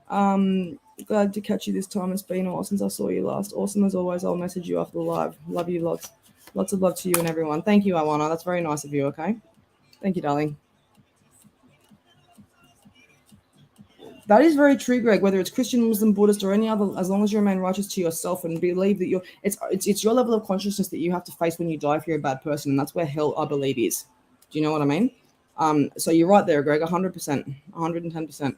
Glad to catch you this time. It's been a while since I saw you last. Awesome as always. I'll message you after the live. Love you lots. Lots of love to you and everyone. Thank you, Awana. That's very nice of you. Okay. Thank you, darling. That is very true, Greg. Whether it's Christian, Muslim, Buddhist, or any other, as long as you remain righteous to yourself and believe that it's your level of consciousness that you have to face when you die if you're a bad person, and that's where hell, I believe, is. Do you know what I mean? So you're right there, Greg. 100%, 110%.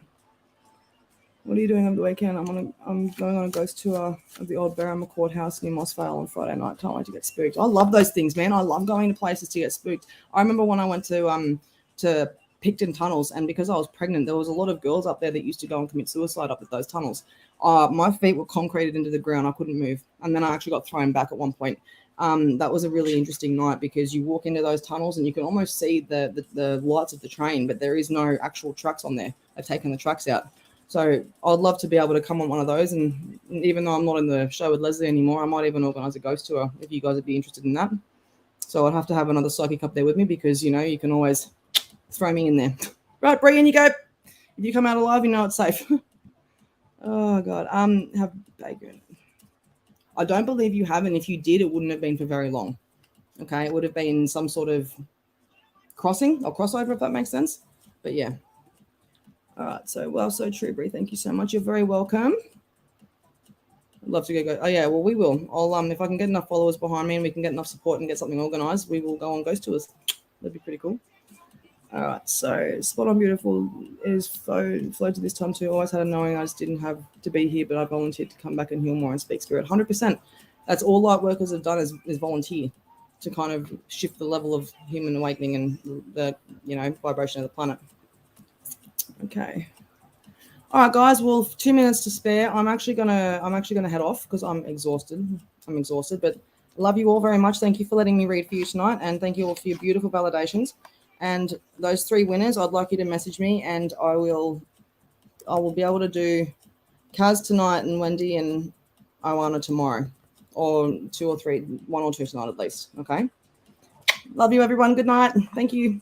What are you doing over the weekend? I'm going on a ghost tour of the old Berrima Courthouse near Moss Vale on Friday night. Can't wait to get spooked. I love those things, man. I love going to places to get spooked. I remember when I went to Picton Tunnels, and because I was pregnant, there was a lot of girls up there that used to go and commit suicide up at those tunnels. My feet were concreted into the ground. I couldn't move, and then I actually got thrown back at one point. That was a really interesting night, because you walk into those tunnels and you can almost see the lights of the train, but there is no actual tracks on there. They've taken the tracks out. So I'd love to be able to come on one of those, and even though I'm not in the show with Leslie anymore, I might even organise a ghost tour if you guys would be interested in that. So I'd have to have another psychic up there with me, because, you know, you can always throw me in there. Right, Brie, in you go. If you come out alive, you know it's safe. Oh, God. Have bacon. I don't believe you have, and if you did, it wouldn't have been for very long. Okay, it would have been some sort of crossing or crossover, if that makes sense. But, yeah. All right, so true, Brie. Thank you so much. You're very welcome. I'd love to go. Oh yeah, well we will. I'll if I can get enough followers behind me and we can get enough support and get something organized, we will go on ghost tours. That'd be pretty cool. All right, so Spot On Beautiful is flowed to this time too. Always had a knowing I just didn't have to be here, but I volunteered to come back and heal more and speak spirit. 100%. That's all light workers have done is volunteer to kind of shift the level of human awakening and the vibration of the planet. Okay. All right, guys. Well, 2 minutes to spare. I'm actually gonna head off because I'm exhausted. But love you all very much. Thank you for letting me read for you tonight, and thank you all for your beautiful validations. And those 3 winners, I'd like you to message me, and I will be able to do Kaz tonight and Wendy and Iwana tomorrow, or 2 or 3, 1 or 2 tonight at least. Okay. Love you, everyone. Good night. Thank you.